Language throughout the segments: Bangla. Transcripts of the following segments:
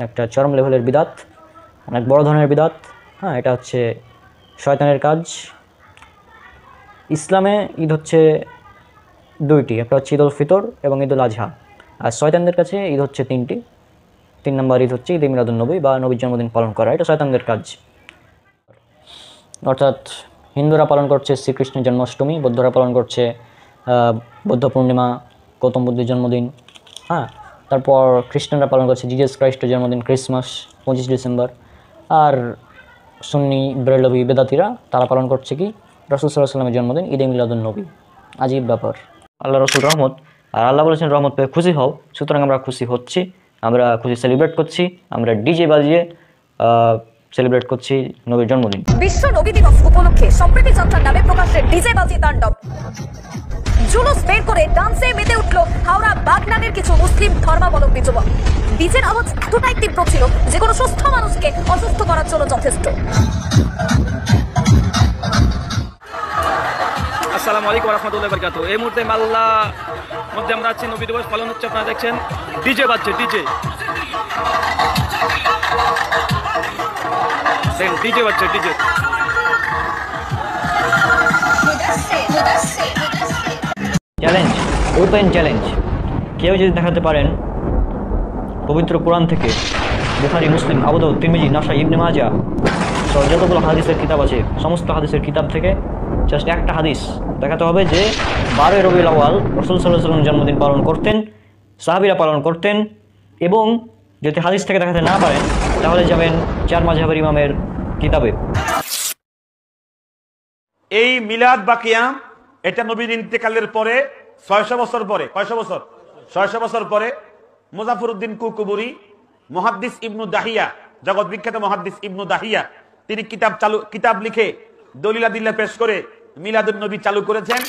একটা চরম লেভেলের বিদাত, অনেক বড় ধরনের বিদাত। হ্যাঁ, এটা হচ্ছে শয়তানের কাজ। ইসলামে ঈদ হচ্ছে দুইটি, একটা হচ্ছে ঈদ উল ফিতর এবং ঈদ উল আজহা। আর শয়তানদের কাছে ঈদ হচ্ছে তিনটি। 3 নম্বর ঈদ হচ্ছে ঈদ মিলাদুন্নবী বা নবীর জন্মদিন পালন করা, এটা শয়তানদের কাজ। অর্থাৎ হিন্দুরা পালন করছে শ্রীকৃষ্ণের জন্মাষ্টমী, বৌদ্ধরা পালন করছে বৌদ্ধ পূর্ণিমা, গৌতম বুদ্ধের জন্মদিন। হ্যাঁ, তারপর খ্রিস্টানরা পালন করছে জিজাস ক্রাইস্টের জন্মদিন ক্রিসমাস 25 ডিসেম্বর। আর সুন্নি বেরেলভি বেদাতিরা তারা পালন করছে কি রাসূল সাল্লাল্লাহু আলাইহি ওয়াসাল্লামের জন্মদিন ঈদে মিলাদুন্নবী। আজীব ব্যাপার। আল্লাহ রসুল রহমত, আর আল্লাহ বলেছেন রহমত পেয়ে খুশি হও, সুতরাং আমরা খুশি হচ্ছি, আমরা খুশি সেলিব্রেট করছি, আমরা ডিজে বাজিয়ে সেলিব্রেট করছি নবীর জন্মদিন। বিশ্ব নবী দিবস উপলক্ষে সম্প্রীতি যাত্রার নামে প্রকাশ্যে ডিজে বাজি তাণ্ডব, জুলুস বের করে ডান্সে মেতে উঠল হাওড়া বাগনানের কিছু মুসলিম ধর্মাবলম্বী যুবক। ডিজের আওয়াজ এতটাই তীব্র ছিল যে কোনো সুস্থ মানুষকে অসুস্থ করার জন্য যথেষ্ট। আসসালামু আলাইকুম ওয়া রাহমাতুল্লাহি ওয়া বারাকাতুহু। এই মুহূর্তে মাল্লা মধ্যে আমরা আছি, নবী দিবস পালন হচ্ছে, আপনারা দেখছেন ডিজে বাজছে, ডিজে বাজছে, ডিজে। Challenge, open challenge. কেউ যদি দেখাতে পারেন পবিত্র কোরআন থেকে, বুখারী, মুসলিম, আবু দাউদ, তিরমিজি, নাসাই, ইবনে মাজাহ সহ যতগুলো হাদিসের কিতাব আছে, সমস্ত হাদিসের কিতাব থেকে জাস্ট একটা হাদিস দেখাতে হবে যে 12 রবিউল আউয়াল রাসূল সাল্লাল্লাহু আলাইহি ওয়াসাল্লাম জন্মদিন পালন করতেন, সাহাবীরা পালন করতেন। এবং যদি হাদিস থেকে দেখাতে না পারেন তাহলে যাবেন 4 মাযহাবের ইমামের কিতাবে। এই মিলাদ বা কিয়াম এটা নবীর ইন্তেকালের পরে 600 বছর পরে, কয়শো বছর? 600 বছর পরে মুজাফফরউদ্দিন কুকুবুরি, মুহাদ্দিস ইবনু দাহিয়া, জগৎ বিখ্যাত মুহাদ্দিস ইবনু দাহিয়া, তিনি কিতাব লিখে দলিল-আদিল্লাহ পেশ করে মিলাদুন নবী চালু করেছেন।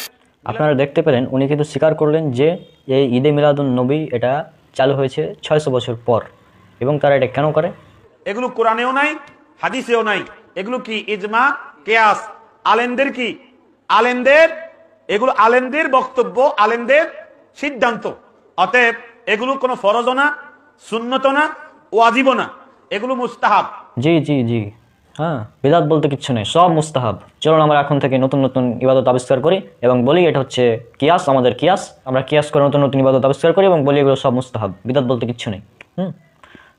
আপনারা দেখতে পেলেন উনি কিন্তু স্বীকার করলেন যে এই ঈদে মিলাদুন নবী এটা চালু হয়েছে 600 বছর পর। এবং তারা এটা কেন করে? এগুলো কোরআনেও নাই, হাদিসেও নাই। এগুলো কি ইজমা, কিয়াস, আলেমদের কি, আলেমদের, এগুলো আলেমদের বক্তব্য, আলেমদের সিদ্ধান্ত। অতএব এগুলো কোনো ফরজও না, সুন্নতও না, ওয়াজিবও না, এগুলো মুস্তাহাব। জি জি জি, হ্যাঁ, বিদাত বলতে কিচ্ছু নেই, সব মুস্তাহাব। চলুন আমরা এখন থেকে নতুন নতুন ইবাদত আবিষ্কার করি এবং বলি এটা হচ্ছে কিয়াস, আমাদের কিয়াস। আমরা কিয়াস করে নতুন নতুন ইবাদত আবিষ্কার করি এবং বলি এগুলো সব মুস্তাহাব, বিদাত বলতে কিচ্ছু নেই।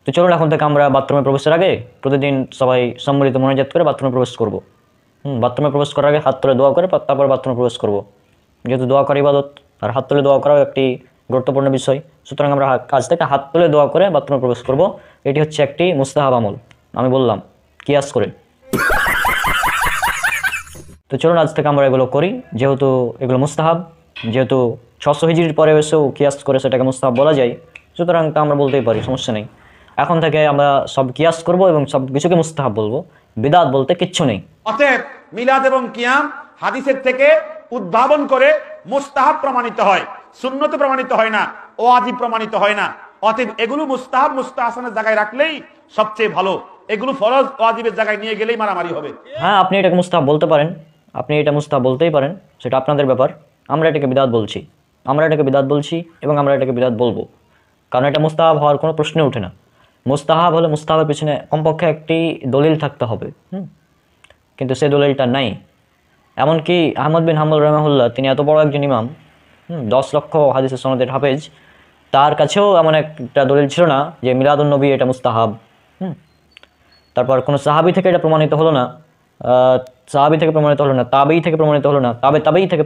তো চলুন এখন থেকে আমরা বাথরুমে প্রবেশের আগে প্রতিদিন সবাই সম্মিলিত মোনাজাত করে বাথরুমে প্রবেশ করব। বাথরুমে প্রবেশ করার আগে হাত তুলে দোয়া করে তারপর বাথরুমে প্রবেশ করব। যেহেতু দোয়া করা ইবাদত, আর হাত তুলে দোয়া করাও একটি গুরুত্বপূর্ণ বিষয়, সুতরাং আমরা কাজ থেকে হাত তুলে দোয়া করে বাথরুমে প্রবেশ করব। এটি হচ্ছে একটি মুস্তাহাব আমল, আমি বললাম কিয়াস করে। তো চলুন আজ থেকে আমরা এগুলো করি, যেহেতু এগুলো মুস্তাহাব, যেহেতু 600 হিজরির পরে এসেও কিয়াস করে সেটাকে মুস্তাহাব বলা যায়, সুতরাং তা আমরা বলতেই পারি, সমস্যা নেই। এখন থেকে আমরা সব কিয়াস করব এবং সব কিছুকে মুস্তাহাব বলবো, বিদাত বলতে কিচ্ছু নেই। অতএব মিলাদ এবং কিয়াম হাদিসের থেকে উদ্ভাবন করে মুস্তাহাব প্রমাণিত হয়, সুন্নত প্রমাণিত হয় না, ওয়াজিব প্রমাণিত হয় না। অতএব এগুলো মুস্তাহাব, মুস্তাহসানের জায়গায় রাখলেই সবচেয়ে ভালো। এগুলো ফরজ ওয়াজিবের জায়গায় নিয়ে গেলেই মারামারি হবে। হ্যাঁ, আপনি এটাকে মুস্তাহাব বলতে পারেন, আপনি এটা মুস্তাহাব বলতেই পারেন, সেটা আপনাদের ব্যাপার। আমরা এটাকে বিদাত বলছি, এবং আমরা এটাকে বিদাত বলবো, কারণ এটা মুস্তাহাব হওয়ার কোনো প্রশ্ন ওঠে না। মুস্তাহাব হলে মুস্তাহাবের পিছনে কমপক্ষে একটি দলিল থাকতে হবে, কিন্তু সেই দলিলটা নাই। এমনকি আহমদ বিন হাম্বল রাহিমাহুল্লাহ, তিনি এত বড় একজন ইমাম, 10 লক্ষ হাদিসের সনদের হাফেজ, তার কাছেও এমন একটা দলিল ছিল না যে মিলাদুন নবী এটা মুস্তাহাব। তারপর কোনো সাহাবী থেকে এটা প্রমাণিত হলো না, তাবেই থেকে প্রমাণিত হলো না, তাবেই থেকে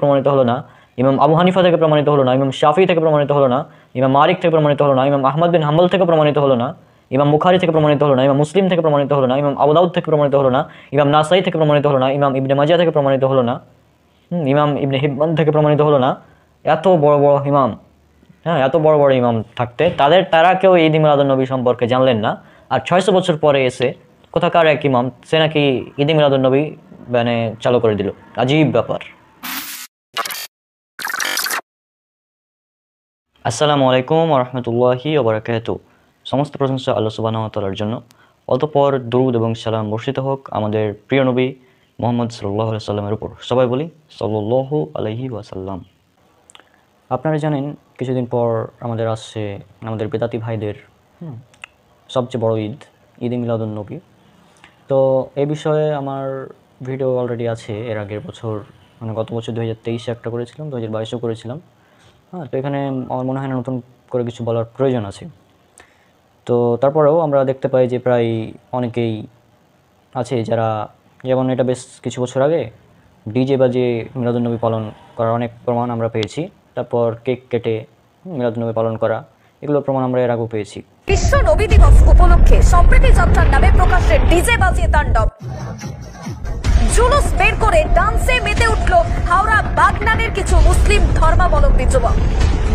প্রমাণিত হলো না, ইমাম আবু হানিফা থেকে প্রমাণিত হলো না, ইমাম শাফি থেকে প্রমাণিত হলো না, ইমাম মালিক থেকে প্রমাণিত হলো না, ইমাম আহমদ বিন হাম্বল থেকে প্রমাণিত হলো না, ইমাম বুখারী থেকে প্রমাণিত হলো না, ইমাম মুসলিম থেকে প্রমাণিত হলো না, ইমাম আবু দাউদ থেকে প্রমাণিত হলো না, ইমাম নাসাই থেকে প্রমাণিত হলো না, ইমাম ইবনে মাজাহ থেকে প্রমাণিত হলো না, ইমাম ইবনে হিব্বান থেকে প্রমাণিত হলো না। এত বড় বড় ইমাম, এত বড় বড় ইমাম থাকতে তারা কেউ ঈদ মিলাদুন নবী সম্পর্কে জানলেন না। আর 600 বছর পরে এসে কোথাকার এক ইমাম সে নাকি ঈদ মিলাদুন নবী মানে চালু করে দিল। আজীব ব্যাপার। আসসালামু আলাইকুম ওয়া রাহমাতুল্লাহি ওয়া বারাকাতুহু। সমস্ত প্রশংসা আল্লাহ সুবহানাহু ওয়া তাআলার জন্য। অতঃপর দরুদ এবং সালাম বর্ষিত হোক আমাদের প্রিয় নবী মুহাম্মদ সাল্লাল্লাহু আলাইহি সাল্লামের উপর। সবাই বলি সাল্লাল্লাহু আলাইহি ওয়াসাল্লাম। আপনারা জানেন কিছুদিন পর আমাদের আসছে আমাদের বেদাতি ভাইদের সবচেয়ে বড় ঈদ, ঈদে মিলাদুন্নবী। তো এই বিষয়ে আমার ভিডিও অলরেডি আছে এর আগের বছর, মানে গত বছর 2023-এ একটা করেছিলাম, 2022-এও করেছিলাম। হ্যাঁ, তো এখানে আমার মনে হয় না নতুন করে কিছু বলার প্রয়োজন আছে। তো তারপরেও আমরা দেখতে পাই যে প্রায় অনেকেই আছে যারা, যেমন এটা বেশ কিছু বছর আগে ডিজে বাজিয়ে মিলাদুন্নবী পালন করার অনেক প্রমাণ আমরা পেয়েছি। তারপর কেক কেটে মিলাদুন্নবী পালন করা, এগুলোর প্রমাণ আমরা এর আগেও পেয়েছি। বিশ্ব নবী দিবস উপলক্ষে সম্প্রীতি যাত্রার নামে প্রকাশ্যে ডিজে বাজিয়ে তাণ্ডব, জুলুস বের করে ডান্সে মেতে উঠল হাওড়া বাগনানের কিছু মুসলিম ধর্মাবলম্বী যুবক।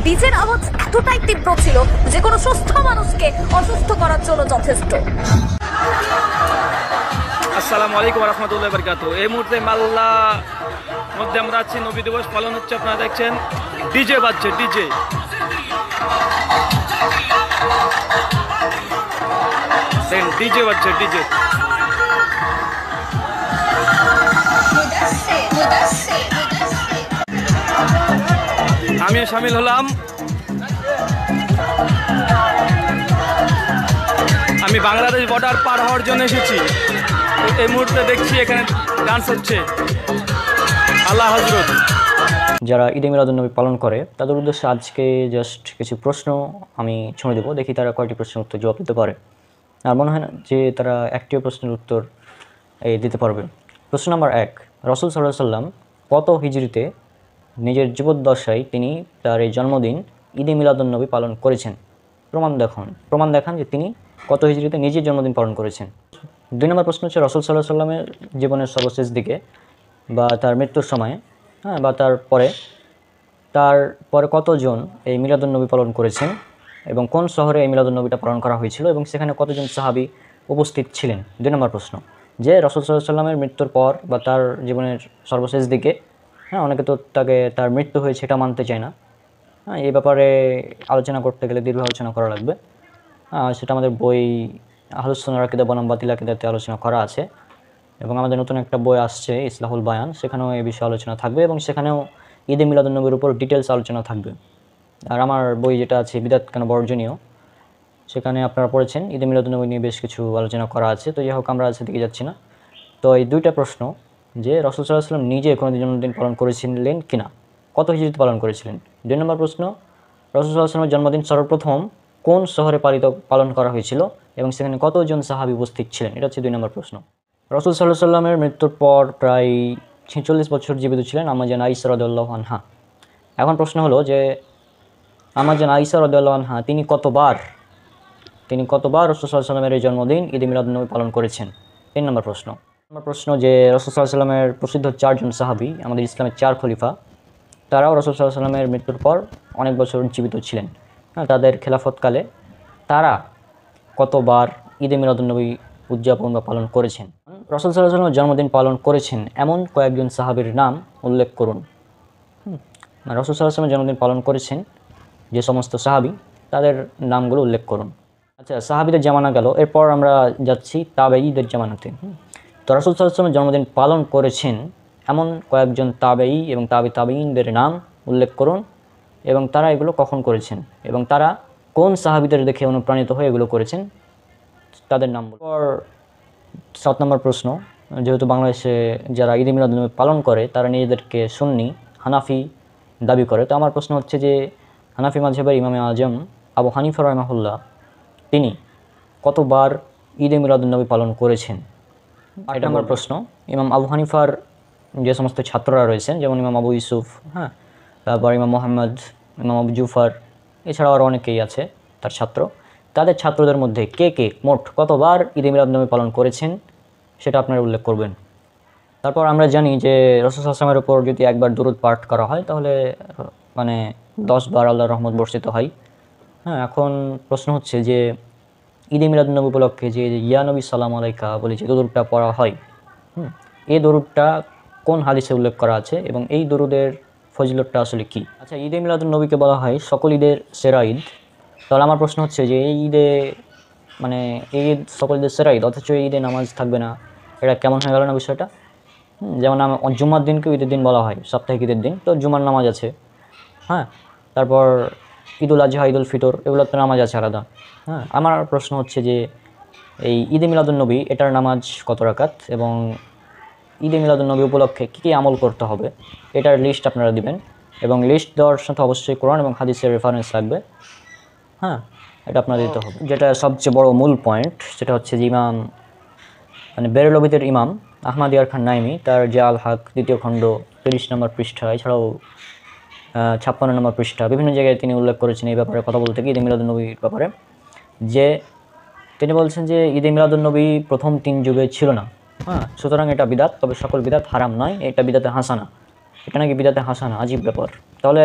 ডিজের আওয়াজ এতটাই তীব্র ছিল যে কোনো সুস্থ মানুষকে অসুস্থ করার জন্য যথেষ্ট। আসসালামু আলাইকুম রহমতুল্লাহ বরকাতু। এই মুহূর্তে মাল্লা মধ্যে আমরা আছি, নবী দিবস পালন হচ্ছে, আপনারা দেখছেন ডিজে বাজছে, ডিজে। ডিজে বাজছে, ডিজে। আমিও সামিল হলাম। আমি বাংলাদেশ বর্ডার পার হওয়ার জন্য এসেছি। এই মুহূর্তে দেখছি এখানে ডান্স হচ্ছে, আল্লাহ হযরত। যারা ঈদে মিলাদুন্নবী পালন করে তাদের উদ্দেশ্যে আজকে জাস্ট কিছু প্রশ্ন আমি ছুঁড়ে দেবো, দেখি তারা কয়টি প্রশ্নের উত্তর জবাব দিতে পারে। আর মনে হয় না যে তারা একটিও প্রশ্নের উত্তর দিতে পারবে। প্রশ্ন নাম্বার 1, রাসূল সাল্লাল্লাহু আলাইহি সাল্লাম কত হিজরিতে নিজের জীবদ্দশায় তিনি তার এই জন্মদিন ঈদে মিলাদুন্নবী পালন করেছেন? প্রমাণ দেখান যে তিনি কত হিজরিতে নিজের জন্মদিন পালন করেছেন। 2 নম্বর প্রশ্ন হচ্ছে রাসূল সাল্লাল্লাহু আলাইহি সাল্লামের জীবনের সর্বশেষ দিকে বা তার মৃত্যুর সময়ে, বা তার পরে কতজন এই মিলাদুন্নবী পালন করেছেন এবং কোন শহরে এই মিলাদুন্নবীটা পালন করা হয়েছিল এবং সেখানে কতজন সাহাবী উপস্থিত ছিলেন। 2 নম্বর প্রশ্ন যে রাসূল সাল্লাল্লাহু আলাইহি সাল্লামের মৃত্যুর পর বা তার জীবনের সর্বশেষ দিকে, অনেকে তো তার মৃত্যু হয়েছে এটা মানতে চায় না। এই ব্যাপারে আলোচনা করতে গেলে দীর্ঘ আলোচনা করা লাগবে। সেটা আমাদের বই আহলুস সুন্নাহর আকীদা বনাম বাতিল আকীদাতে আলোচনা করা আছে এবং আমাদের নতুন একটা বই আসছে ইসলাহুল বায়ান, সেখানেও এই বিষয়ে আলোচনা থাকবে এবং সেখানেও ঈদে মিলাদুন্নবীর উপর ডিটেলস আলোচনা থাকবে। আর আমার বই যেটা আছে বিদআত কেন বর্জনীয়, সেখানে আপনারা পড়েছেন ঈদে মিলাদুন্নবী নিয়ে বেশ কিছু আলোচনা করা আছে। তো যাই হোক, আমরা সেদিকে যাচ্ছি না। তো এই 2টা প্রশ্ন যে রাসূল সাল্লাল্লাহু আলাইহি ওয়াসাল্লাম নিজে কোনো জন্মদিন পালন করেছিলেন কিনা, কত হিজরিতে পালন করেছিলেন। 2 নম্বর প্রশ্ন রাসূল সাল্লাল্লাহু আলাইহি ওয়াসাল্লামের জন্মদিন সর্বপ্রথম কোন শহরে পালন করা হয়েছিল এবং সেখানে কতজন সাহাবী উপস্থিত ছিলেন, এটা হচ্ছে 2 নম্বর প্রশ্ন। রাসূল সাল্লাল্লাহু আলাইহি ওয়াসাল্লামের মৃত্যুর পর প্রায় 46 বছর জীবিত ছিলেন আম্মা জান আয়েশা রাদিয়াল্লাহু আনহা। এখন প্রশ্ন হলো যে আম্মা জান আয়েশা রাদিয়াল্লাহু আনহা তিনি কতবার রাসূল সাল্লাল্লাহু আলাইহি ওয়াসাল্লামের এই জন্মদিন ঈদে মিলাদুন্নবী পালন করেছেন। 3 নম্বর প্রশ্ন যে রাসূল সাল্লাল্লাহু আলাইহি ওয়াসাল্লামের প্রসিদ্ধ 4 জন সাহাবী, আমাদের ইসলামের 4 খলিফা, তারাও রাসূল সাল্লাল্লাহু আলাইহি ওয়াসাল্লামের মৃত্যুর পর অনেক বছর জীবিত ছিলেন। তাদের খেলাফতকালে তারা কতবার ঈদে মিলাদুন্নবী উদযাপন বা পালন করেছেন। রাসূল সাল্লাল্লাহু আলাইহি ওয়াসাল্লামের জন্মদিন পালন করেছেন এমন কয়েকজন সাহাবীর নাম উল্লেখ করুন। রাসূল সাল্লাল্লাহু আলাইহি ওয়াসাল্লামের জন্মদিন পালন করেছেন যে সমস্ত সাহাবী, তাদের নামগুলো উল্লেখ করুন। আচ্ছা, সাহাবীদের জামানা গেল, এরপর আমরা যাচ্ছি তাবেঈদের জামানাতে। তো রাসূল সাল্লাল্লাহু আলাইহি ওয়াসাল্লামের জন্মদিন পালন করেছেন এমন কয়েকজন তাবেঈ এবং তাবেঈনদের নাম উল্লেখ করুন এবং তারা এগুলো কখন করেছেন এবং তারা কোন সাহাবীদের দেখে অনুপ্রাণিত হয়ে এগুলো করেছেন, তাদের নাম। 7 নম্বর প্রশ্ন, যেহেতু বাংলাদেশে যারা ঈদে মিলাদুন্নবী পালন করে তারা নিজেদেরকে সুন্নি হানাফি দাবি করে, তো আমার প্রশ্ন হচ্ছে যে হানাফি মাযহাবের ইমামে আজম আবু হানিফা রাহিমাহুল্লাহ তিনি কতবার ঈদে মিলাদুন্নবী পালন করেছেন। 8 নম্বর প্রশ্ন, ইমাম আবু হানিফার যে সমস্ত ছাত্ররা রয়েছেন, যেমন ইমাম আবু ইউসুফ, তারপর ইমাম মোহাম্মদ, ইমাম আবু জুফার, এছাড়াও আরও অনেকেই আছে তার ছাত্র, তাদের ছাত্রদের মধ্যে কে মোট কতবার ঈদে মিলাদুন্নবী পালন করেছেন সেটা আপনারা উল্লেখ করবেন। তারপর আমরা জানি যে রাসূল সাল্লাল্লাহু আলাইহি ওয়াসাল্লামের উপর যদি একবার দুরূদ পাঠ করা হয় তাহলে 10 বার আল্লাহর রহমত বর্ষিত হয়। এখন প্রশ্ন হচ্ছে যে ঈদে মিলাদুন্নবী উপলক্ষে যে ইয়া নবী সালাম আলাইকা বলে যে দরুদটা পড়া হয়, এই দরুদটা কোন হাদিসে উল্লেখ করা আছে এবং এই দরুদের ফজিলতটা আসলে কি। আচ্ছা, ঈদে মিলাদুন্নবীকে বলা হয় সকল ঈদের সেরা ঈদ। তাহলে আমার প্রশ্ন হচ্ছে যে এই ঈদে এই ঈদ সকল ঈদের সেরা ঈদ, অথচ এই ঈদে নামাজ থাকবে না, এটা কেমন হয়ে গেল না বিষয়টা। যেমন জুম্মার দিনকেও ঈদের দিন বলা হয়, সাপ্তাহিক ঈদের দিন, তো জুমার নামাজ আছে। তারপর ঈদুল আজহা, ঈদুল ফিতর, এগুলোর তো নামাজ আছে আলাদা। হ্যাঁ, আমার প্রশ্ন হচ্ছে যে এই ঈদে মিলাদুন্নবী এটার নামাজ কত রাকাত এবং ঈদে মিলাদুন্নবী উপলক্ষে কী কী আমল করতে হবে এটার লিস্ট আপনারা দিবেন, এবং লিস্ট দেওয়ার সাথে অবশ্যই কোরআন এবং হাদিসের রেফারেন্স লাগবে। হ্যাঁ, এটা আপনার দিতে হবে। যেটা সবচেয়ে বড় মূল পয়েন্ট সেটা হচ্ছে যে ইমাম মানে বেরলবিদের ইমাম আহমদ ইয়ার খান নাইমি তার যে আল হক 2য় খণ্ড 30 নম্বর পৃষ্ঠা, এছাড়াও 56 নম্বর পৃষ্ঠা, বিভিন্ন জায়গায় তিনি উল্লেখ করেছেন এই ব্যাপারে কথা বলতে গিয়ে ঈদে মিলাদুন্নবীর ব্যাপারে, যে তিনি বলছেন যে ঈদে মিলাদুন্নবী প্রথম 3 যুগে ছিল না। হ্যাঁ, সুতরাং এটা বিদাত, তবে সকল বিদাত হারাম নয়, এটা বিদাতে হাসানা। এটা নাকি বিদাতে হাসানা, আজীব ব্যাপার। তাহলে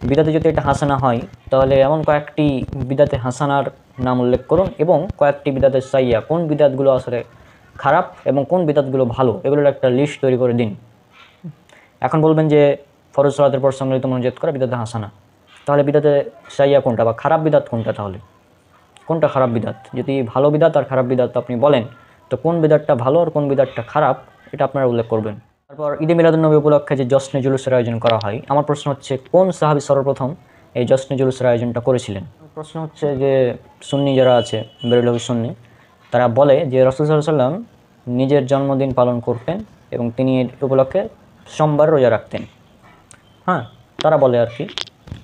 বিদাতে যদি এটা হাসানা হয় তাহলে এমন কয়েকটি বিদাতে হাসানার নাম উল্লেখ করুন এবং কয়েকটি বিদাতে সাইয়া, কোন বিদাতগুলো আসলে খারাপ এবং কোন বিদাতগুলো ভালো, এগুলোর একটা লিস্ট তৈরি করে দিন। এখন বলবেন যে ফরজ সালাতের পর সম্মিলিত মনোজাত করা বিদাতে হাসানা, তাহলে বিদাতে সাইয়া কোনটা বা খারাপ বিদাত কোনটা? তাহলে কোনটা খারাপ বিদাত? যদি ভালো বিদাত আর খারাপ বিদাত আপনি বলেন, তো কোন বিদাতটা ভালো আর কোন বিদাতটা খারাপ এটা আপনারা উল্লেখ করবেন। তারপর ঈদে মিলাদুন্নবী উপলক্ষে যে জশ্নে জুলুসের আয়োজন করা হয়, আমার প্রশ্ন হচ্ছে কোন সাহাবী সর্বপ্রথম এই জশ্নে জুলুসের আয়োজনটা করেছিলেন? প্রশ্ন হচ্ছে যে সুন্নি যারা আছে, বেরলভী সুন্নি, তারা বলে যে রাসূল সাল্লাল্লাহু আলাইহি ওয়াসাল্লাম নিজের জন্মদিন পালন করতেন এবং তিনি এর উপলক্ষে সোমবার রোজা রাখতেন। হ্যাঁ, তারা বলে আর কি।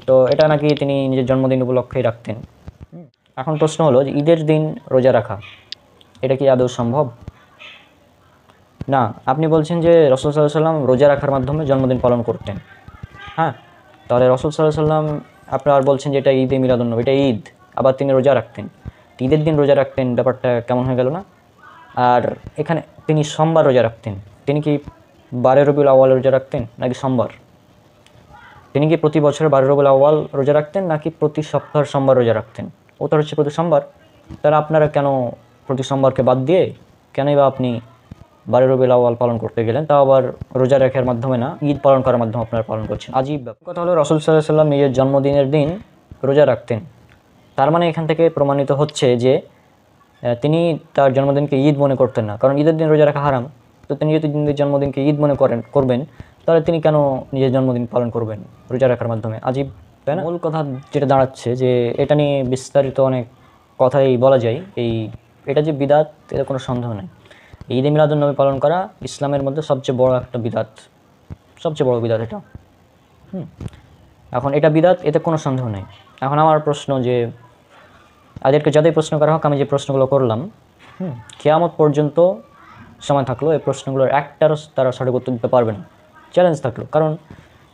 তো এটা নাকি তিনি নিজের জন্মদিন উপলক্ষেই রাখতেন। এখন প্রশ্ন হলো যে ঈদের দিন রোজা রাখা এটা কি আদৌ সম্ভব? না, আপনি বলছেন যে রাসূল সাল্লাল্লাহু আলাইহি ওয়াসাল্লাম রোজা রাখার মাধ্যমে জন্মদিন পালন করতেন। হ্যাঁ, তাহলে রাসূল সাল্লাল্লাহু আলাইহি ওয়াসাল্লাম আপনারা বলছেন যে এটা ঈদে মিলাদুন্নবী, এটা ঈদ, আবার তিনি রোজা রাখতেন। ঈদের দিন রোজা রাখতেন, ব্যাপারটা কেমন হয়ে গেল না? আর এখানে তিনি সোমবার রোজা রাখতেন, তিনি কি 12 রবিউল আউয়াল রোজা রাখতেন নাকি সোমবার? তিনি কি প্রতি বছর 12 রবিউল আউয়াল রোজা রাখতেন নাকি প্রতি সপ্তাহের সোমবার রোজা রাখতেন? উত্তর হচ্ছে প্রতি সোমবার। তাহলে আপনারা কেন প্রতি সোমবারকে বাদ দিয়ে কেনই বা আপনি 12 রবিউল আউয়াল পালন করতে গেলেন, তাও আবার রোজা রাখার মাধ্যমে না, ঈদ পালন করার মাধ্যমে আপনারা পালন করছেন? আজীব ব্যাপার। কথা হলো রাসূল সাল্লাল্লাহু আলাইহি ওয়াসাল্লাম নিজের জন্মদিনের দিন রোজা রাখতেন, তার মানে এখান থেকে প্রমাণিত হচ্ছে যে তিনি তার জন্মদিনকে ঈদ মনে করতেন না, কারণ ঈদের দিন রোজা রাখা হারাম। তো তিনি যদি নিজের জন্মদিনকে ঈদ মনে করবেন, তাহলে তিনি কেন নিজের জন্মদিন পালন করবেন রোজা রাখার মাধ্যমে? আজীব, তাই না? মূল কথা যেটা দাঁড়াচ্ছে যে এটা নিয়ে বিস্তারিত অনেক কথাই বলা যায়। এটা যে বিদাত, এর কোনো সন্দেহ নেই। ঈদে মিলাদুন্নবী পালন করা ইসলামের মধ্যে সবচেয়ে বড় একটা বিদাত, সবচেয়ে বড় বিদাত এটা। এখন এটা বিদাত, এতে কোনো সন্দেহ নেই। এখন আমার প্রশ্ন যে তাদেরকে যাদের প্রশ্ন করা হোক, আমি যে প্রশ্নগুলো করলাম, কিয়ামত পর্যন্ত সময় থাকলো এই প্রশ্নগুলোর একটারও তারা সঠিক উত্তর দিতে পারবে না। চ্যালেঞ্জ থাকলো, কারণ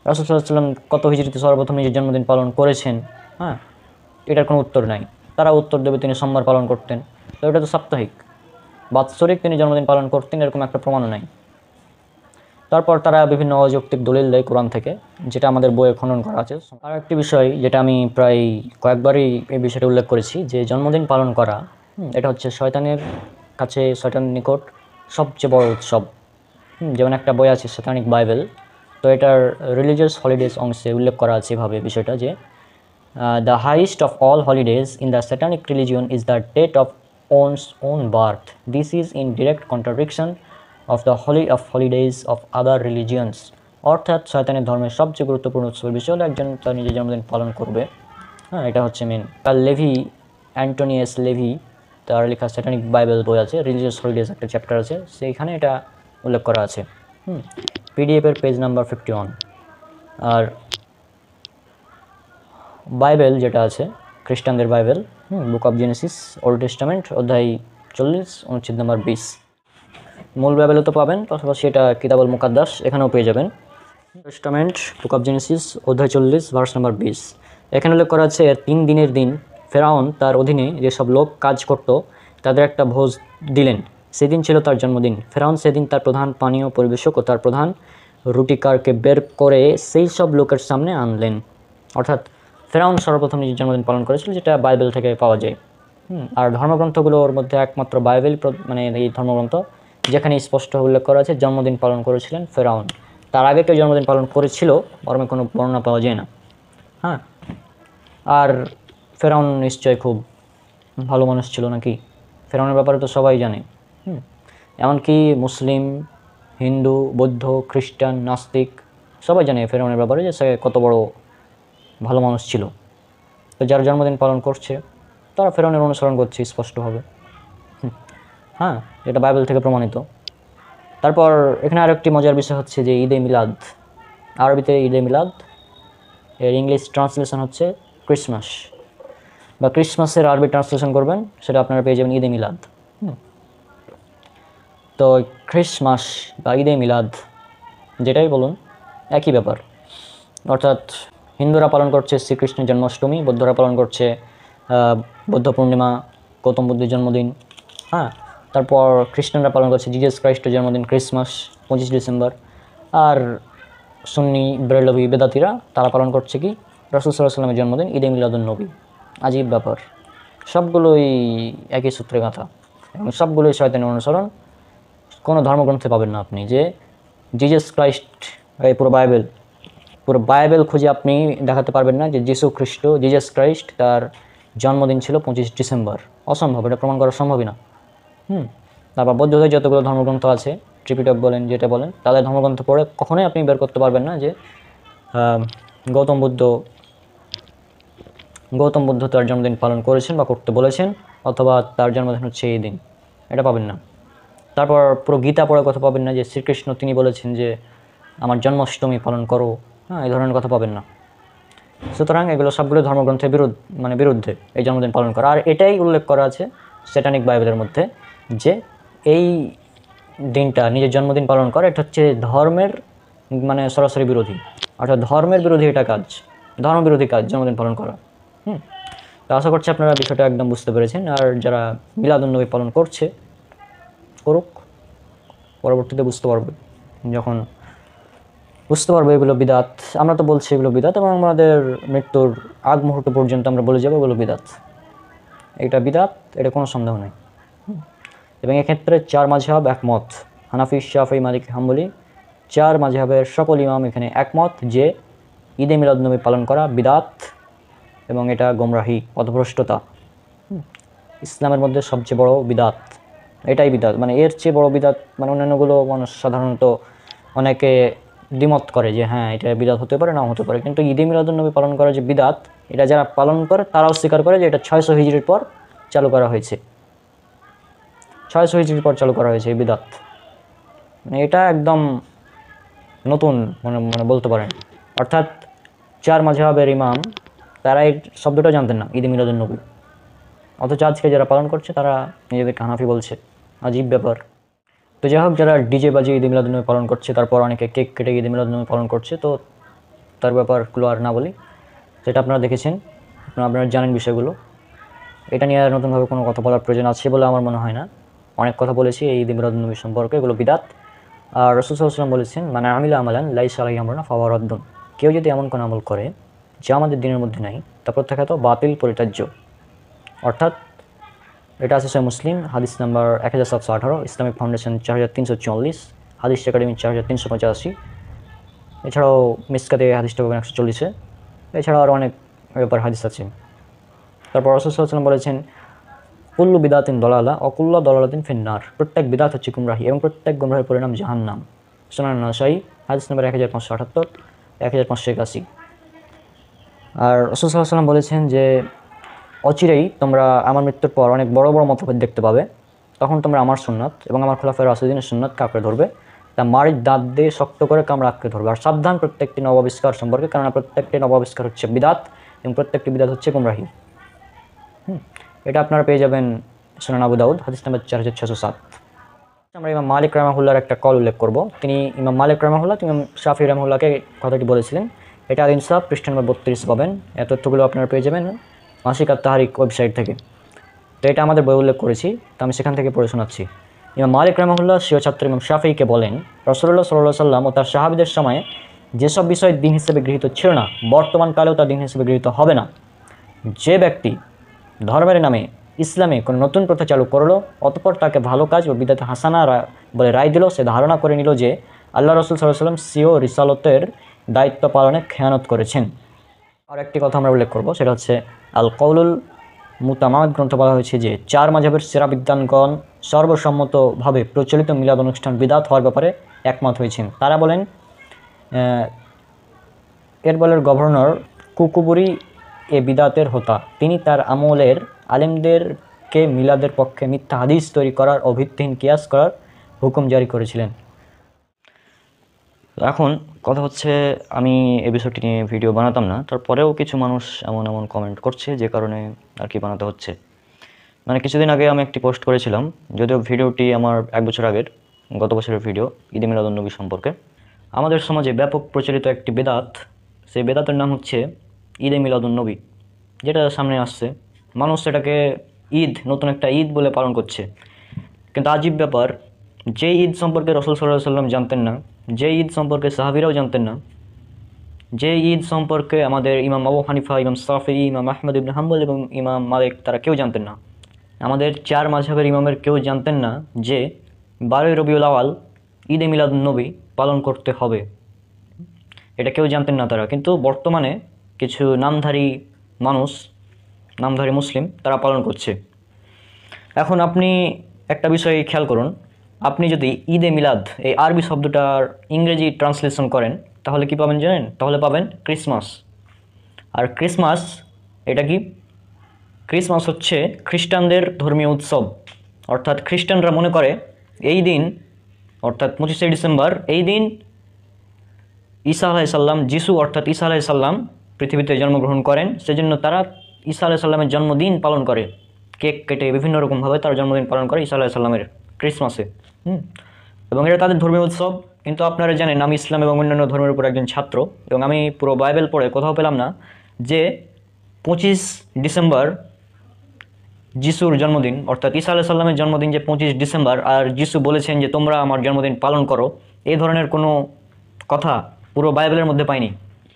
রাসূল সাল্লাল্লাহু আলাইহি ওয়াসাল্লাম কত হিজরিতে সর্বপ্রথম নিজের জন্মদিন পালন করেছেন, হ্যাঁ, এটার কোনো উত্তর নাই। তারা উত্তর দেবে তিনি সোমবার পালন করতেন, তো এটা তো সাপ্তাহিক। বাৎসরিক তিনি জন্মদিন পালন করতেন এরকম একটা প্রমাণও নাই। তারপর তারা বিভিন্ন অযৌক্তিক দলিল দেয় কোরআন থেকে, যেটা আমাদের বইয়ে খনন করা আছে। আর একটি বিষয় যেটা আমি প্রায় কয়েকবারই এই বিষয়টা উল্লেখ করেছি, যে জন্মদিন পালন করা এটা হচ্ছে শয়তানের কাছে, শয়তানের নিকট সবচেয়ে বড় উৎসব। যেমন একটা বই আছে স্যাটানিক বাইবেল, তো এটার রিলিজিয়াস হলিডেজ অংশে উল্লেখ করা আছে এভাবে বিষয়টা যে the highest of all holidays in the satanic religion is the date of one's own birth. This is in direct contradiction of the holy of holidays of other religions. অর্থাৎ শয়তানের ধর্মের সবচেয়ে গুরুত্বপূর্ণ উৎসবের বিষয় হলো একজন তার নিজের জন্মদিন পালন করবে। হ্যাঁ, এটা হচ্ছে মেন। আর লেভি, অ্যান্টোনিয়াস লেভি, তার লেখা স্যাটানিক বাইবেল বই আছে, রিলিজিয়াস হলিডেজ একটা চ্যাপ্টার আছে, সেইখানে এটা উল্লেখ করা আছে। পিডিএফের পেজ নাম্বার 51। আর বাইবেল যেটা আছে খ্রিস্টানদের Bible, book of Genesis, old testament, অধ্যায় 40, অনুচ্ছেদ নাম্বার 20। মূল বাইবেলও তো পাবেন, পাশাপাশি এটা কিতাবুল মুকাদ্দাস এখানেও পেয়ে যাবেন। টেস্টামেন্ট, বুক অফ জেনেসিস, অধ্যায় 40, ভার্স নাম্বার 20। এখানে উল্লেখ করা আছে 3 দিনের দিন ফেরাউন তার অধীনে যেসব লোক কাজ করত তাদের একটা ভোজ দিলেন। সেদিন ছিল তার জন্মদিন। ফেরাউন সেদিন তার প্রধান পানীয় পরিবেশক ও তার প্রধান রুটিকারকে বের করে সেই সব লোকের সামনে আনলেন। অর্থাৎ ফেরাউন সর্বপ্রথম নিজের জন্মদিন পালন করেছিল, যেটা বাইবেল থেকে পাওয়া যায়। আর ধর্মগ্রন্থগুলোর মধ্যে একমাত্র বাইবেল, মানে এই ধর্মগ্রন্থ যেখানে স্পষ্ট উল্লেখ করা আছে জন্মদিন পালন করেছিলেন ফেরাউন। তার আগে কেউ জন্মদিন পালন করেছিল ধর্মে কোনো বর্ণনা পাওয়া যায় না। হ্যাঁ, আর ফেরাউন নিশ্চয় খুব ভালো মানুষ ছিল নাকি? ফেরাউনের ব্যাপারে তো সবাই জানে। এমনকি মুসলিম, হিন্দু, বৌদ্ধ, খ্রিস্টান, নাস্তিক সবাই জানে ফেরাউনের ব্যাপারে যে সে কত বড় ভালো মানুষ ছিল। তো যারা জন্মদিন পালন করছে তারা ফেরাউনের অনুসরণ করছে স্পষ্টভাবে। হ্যাঁ, এটা বাইবেল থেকে প্রমাণিত। তারপর এখানে আরেকটি মজার বিষয় হচ্ছে যে ঈদে মিলাদ, আরবিতে ঈদে মিলাদ, এর ইংলিশ ট্রান্সলেশন হচ্ছে ক্রিসমাস, বা ক্রিসমাসের আরবি ট্রান্সলেশন করবেন সেটা আপনারা পেয়ে যাবেন ঈদে মিলাদ। তো ক্রিসমাস বা ঈদে মিলাদ যেটাই বলুন একই ব্যাপার। অর্থাৎ হিন্দুরা পালন করছে শ্রীকৃষ্ণের জন্মাষ্টমী, বৌদ্ধরা পালন করছে বৌদ্ধ পূর্ণিমা, গৌতম বুদ্ধের জন্মদিন। হ্যাঁ, তারপর খ্রিস্টানরা পালন করছে জিজাস ক্রাইস্টের জন্মদিন ক্রিসমাস 25 ডিসেম্বর। আর সুন্নি বেরেলভি বেদাতিরা তারা পালন করছে কি রাসূল সাল্লাল্লাহু আলাইহি ওয়াসাল্লামের জন্মদিন ঈদে মিলাদুন নবী। আজীব ব্যাপার, সবগুলোই একই সূত্রে গাঁথা এবং সবগুলোই শয়তানের অনুসরণ। কোনো ধর্মগ্রন্থে পাবেন না আপনি যে জিজাস ক্রাইস্ট, এই পুরো বাইবেল খুঁজে আপনি দেখাতে পারবেন না যে জিজাস ক্রাইস্ট তার জন্মদিন ছিল 25 ডিসেম্বর। অসম্ভব, এটা প্রমাণ করা সম্ভবই না। তারপর বৌদ্ধদের যতগুলো ধর্মগ্রন্থ আছে, ত্রিপিটক বলেন যেটা বলেন, তাদের ধর্মগ্রন্থ পড়ে কখনোই আপনি বের করতে পারবেন না যে গৌতম বুদ্ধ তার জন্মদিন পালন করেছেন বা করতে বলেছেন, অথবা তার জন্মদিন হচ্ছে এই দিন, এটা পাবেন না। তারপর পুরো গীতা পড়ার কথা পাবেন না যে শ্রীকৃষ্ণ তিনি বলেছেন যে আমার জন্মাষ্টমী পালন করো। হ্যাঁ, এই ধরনের কথা পাবেন না। সুতরাং এগুলো সবগুলো ধর্মগ্রন্থের বিরুদ্ধে এই জন্মদিন পালন করা। আর এটাই উল্লেখ করা আছে স্যাটানিক বাইবেলের মধ্যে যে এই দিনটা নিজের জন্মদিন পালন করা এটা হচ্ছে ধর্মের সরাসরি বিরোধী, অর্থাৎ ধর্মের বিরোধী এটা কাজ, ধর্মবিরোধী কাজ জন্মদিন পালন করা। তো আশা করছি আপনারা বিষয়টা একদম বুঝতে পেরেছেন। আর যারা মিলাদুন নবী পালন করুক, পরবর্তীতে যখন বুঝতে পারবো এগুলো বিদাত। আমরা তো বলছি এগুলো বিদাত, এবং আমাদের মৃত্যুর আগ মুহূর্ত পর্যন্ত আমরা বলে যাবো এগুলো বিদাত, এটা বিদাত, এটা কোনো সন্দেহ নেই। এবং এক্ষেত্রে 4 মাযহাব একমত, হানাফি, শাফি, মালিকি, হাম্বলি, 4 মাযহাবের সকল ইমাম এখানে একমত যে ঈদে মিলাদুন্নবী পালন করা বিদাত এবং এটা গোমরাহি, পথভ্রষ্টতা। ইসলামের মধ্যে সবচেয়ে বড় বিদাত এটাই বিদাত, এর চেয়ে বড় বিদাত অন্যান্যগুলো মানুষ সাধারণত অনেকে দ্বিমত করে যে হ্যাঁ এটা বিদাত হতে পারে, নাও হতে পারে, কিন্তু ঈদে মিলাদুন্নবী পালন করা যে বিদাত, এটা যারা পালন করে তারাও স্বীকার করে যে এটা 600 হিজরির পর চালু করা হয়েছে, 600 হিজরির পর চালু করা হয়েছে এই বিদাত। এটা একদম নতুন বলতে পারেন। অর্থাৎ 4 মাযহাবের ইমাম তারা এই শব্দটা জানতেন না ঈদে মিলাদুন্নবী, অথচ আজকে যারা পালন করছে তারা নিজেদেরকে হানাফি বলছে। আজীব ব্যাপার। তো যাই হোক, যারা ডিজে বাজিয়ে ঈদে মিলাদুন্নবী পালন করছে, তারপর অনেকে কেক কেটে ঈদে মিলাদুন্নবী পালন করছে, তো তার ব্যাপারগুলো আর না বলি, সেটা আপনারা দেখেছেন, আপনারা জানেন বিষয়গুলো। এটা নিয়ে আর নতুনভাবে কোনো কথা বলার প্রয়োজন আছে বলে আমার মনে হয় না। অনেক কথা বলেছি এই ঈদে মিলাদুন্নবী সম্পর্কে, এগুলো বিদাত। আর রাসূল সাল্লাল্লাহু আলাইহি ওয়াসাল্লাম বলেছেন, মানে আমিলা আমালান লাইসা আলাইহি আমরুনা ফাহুয়া রাদ্দুন, কেউ যদি এমন কোনো আমল করে যা আমাদের দিনের মধ্যে নাই, তা প্রত্যাখ্যাত, বাতিল, পরিত্যাজ্য। অর্থাৎ এটা আছে সহিহ মুসলিম হাদিস নাম্বার 1718, ইসলামিক ফাউন্ডেশন 4344, হাদিস একাডেমি 4385, এছাড়াও মিসকাতে হাদিসটা পাবেন 140-এ, এছাড়াও আরও অনেক ব্যাপার হাদিস আছে। তারপর রাসূল সাল্লাল্লাহু আলাইহি ওয়াসাল্লাম বলেছেন, কুল্লু বিদাতিন দলালা ও কুল্লু দলালাতিন ফিন্নার, প্রত্যেক বিদাত হচ্ছে গুমরাহি এবং প্রত্যেক গুমরাহির পরিণাম জাহান্নাম। সুনান নাসাই হাদিস নাম্বার 1578, 1581। আর রাসূল সাল্লাল্লাহু আলাইহি ওয়াসাল্লাম বলেছেন যে অচিরেই তোমরা আমার মৃত্যুর পর অনেক বড় বড় মতভেদ দেখতে পাবে, তখন তোমরা আমার সুন্নাত এবং আমার খোলাফায়ে রাশিদিনের সুন্নাতকে আঁকড়ে ধরবে, তা মারির দাঁত দিয়ে শক্ত করে কামড়ে আঁকড়ে ধরবে। আর সাবধান প্রত্যেকটি নবাবিষ্কার সম্পর্কে, কেননা প্রত্যেকটি নবাবিষ্কার হচ্ছে বিদাত এবং প্রত্যেকটি বিদাত হচ্ছে গুমরাহি। এটা আপনারা পেয়ে যাবেন সুনান আবু দাউদ হাদিস নাম্বার 4607। আমরা ইমাম মালিক রাহমাহুল্লাহর একটা কল উল্লেখ করব। তিনি ইমাম মালিক রাহমাহুল্লাহ ইমাম শাফি রাহমাহুল্লাহকে কথাটি বলেছিলেন। এটা আল ইনসাফ পৃষ্ঠা নম্বর 32 পাবেন। এই তথ্যগুলো আপনারা পেয়ে যাবেন মাসিক আত-তাহরিক ওয়েবসাইট থেকে। তো এটা আমাদের বই উল্লেখ করেছি, তো আমি সেখান থেকে পড়ে শোনাচ্ছি। ইমাম মালিক রাহমাহুল্লাহ স্বীয় ছাত্র ইমাম শাফিকে বলেন, রাসূলুল্লাহ সাল্লাল্লাহু আলাইহি ওয়াসাল্লাম ও তার সাহাবীদের সময়ে যেসব বিষয় দিন হিসেবে গৃহীত ছিল না, বর্তমান কালেও তা দিন হিসেবে গৃহীত হবে না। যে ব্যক্তি ধর্মের নামে ইসলামে কোনো নতুন প্রথা চালু করলো, অতঃপর তাকে ভালো কাজ ও বিদআত হাসানা বলে রায় দিল, সে ধারণা করে নিল যে আল্লাহ রাসূল সাল্লাল্লাহু আলাইহি ওয়াসাল্লাম স্বীয় রিসালতের দায়িত্ব পালনে খেয়ানত করেছেন। আর একটি কথা আমরা উল্লেখ করব, সেটা হচ্ছে আল কওলুল মুতামাদ গ্রন্থ বলা হয়েছে যে 4 মাযহাবের সেরা বিদ্বানগণ সর্বসম্মতভাবে প্রচলিত মিলাদ অনুষ্ঠান বিদআত হওয়ার ব্যাপারে একমত হয়েছেন। তারা বলেন, এরবলের গভর্নর কুকুবুরি এ বিদাতের হোতা। তিনি তার আমলের আলেমদেরকে মিলাদের পক্ষে মিথ্যা হাদিস তৈরি করার ও ভিত্তিহীন কিয়াস করার হুকুম জারি করেছিলেন। এখন কথা হচ্ছে, আমি এই বিষয়টি নিয়ে ভিডিও বানাতাম না, তারপরেও কিছু মানুষ এমন এমন কমেন্ট করছে যে কারণে আর কি বানাতে হচ্ছে। মানে কিছুদিন আগে আমি একটি পোস্ট করেছিলাম, যদিও ভিডিওটি আমার 1 বছর আগের, গত বছরের ভিডিও, ঈদে মিলাদুন্নবী সম্পর্কে। আমাদের সমাজে ব্যাপক প্রচলিত একটি বেদাত, সেই বেদাতের নাম হচ্ছে ঈদে মিলাদুন্নবী, যেটা সামনে আসছে। মানুষ সেটাকে ঈদ, নতুন একটা ঈদ বলে পালন করছে। কিন্তু আজীব ব্যাপার, যে ঈদ সম্পর্কে রাসূল সাল্লাল্লাহু আলাইহি ওয়াসাল্লাম জানতেন না, যে ঈদ সম্পর্কে সাহাবীরাও জানতেন না, যে ঈদ সম্পর্কে আমাদের ইমাম আবু হানিফা, ইমাম শাফিঈ, ইমাম আহমদ ইবনে হাম্বল এবং ইমাম মালিক তারা কেউ জানতেন না। আমাদের 4 মাযহাবের ইমামের কেউ জানতেন না যে 12ই রবিউল আওয়াল ঈদে মিলাদুন্নবী পালন করতে হবে, এটা কেউ জানতেন না তারা। কিন্তু বর্তমানে কিছু নামধারী মানুষ, নামধারী মুসলিম, তারা পালন করছে। এখন আপনি একটা বিষয় খেয়াল করুন, আপনি যদি ঈদে মিলাদ এই আরবি শব্দটার ইংরেজি ট্রান্সলেশন করেন তাহলে কি পাবেন জানেন? তাহলে পাবেন ক্রিসমাস। আর ক্রিসমাস এটা কি? ক্রিসমাস হচ্ছে খ্রিস্টানদের ধর্মীয় উৎসব। অর্থাৎ খ্রিস্টানরা মনে করে এই দিন, অর্থাৎ 25শে ডিসেম্বর, এই দিন ঈসা আলাইহিসসালাম, যিশু অর্থাৎ ঈসা আলাইহিসসালাম পৃথিবীতে জন্মগ্রহণ করেন। সেজন্য তারা ঈসা আলাইহিসসালামের জন্মদিন পালন করে, কেক কেটে বিভিন্ন রকমভাবে তারা জন্মদিন পালন করে ঈসা আলাইহিসসালামের ক্রিসমাসে। এবং এটা তাদের ধর্মীয় উৎসব। কিন্তু আপনারা জানেন, আমি ইসলাম এবং অন্যান্য ধর্মের উপর একজন ছাত্র, এবং আমি পুরো বাইবেল পড়ে কোথাও পেলাম না যে 25 ডিসেম্বর যিশুর জন্মদিন, অর্থাৎ ঈসা আলাইহিসসালামের জন্মদিন যে 25 ডিসেম্বর, আর যিশু বলেছেন যে তোমরা আমার জন্মদিন পালন করো, এই ধরনের কোনো কথা পুরো বাইবেলের মধ্যে পাইনি।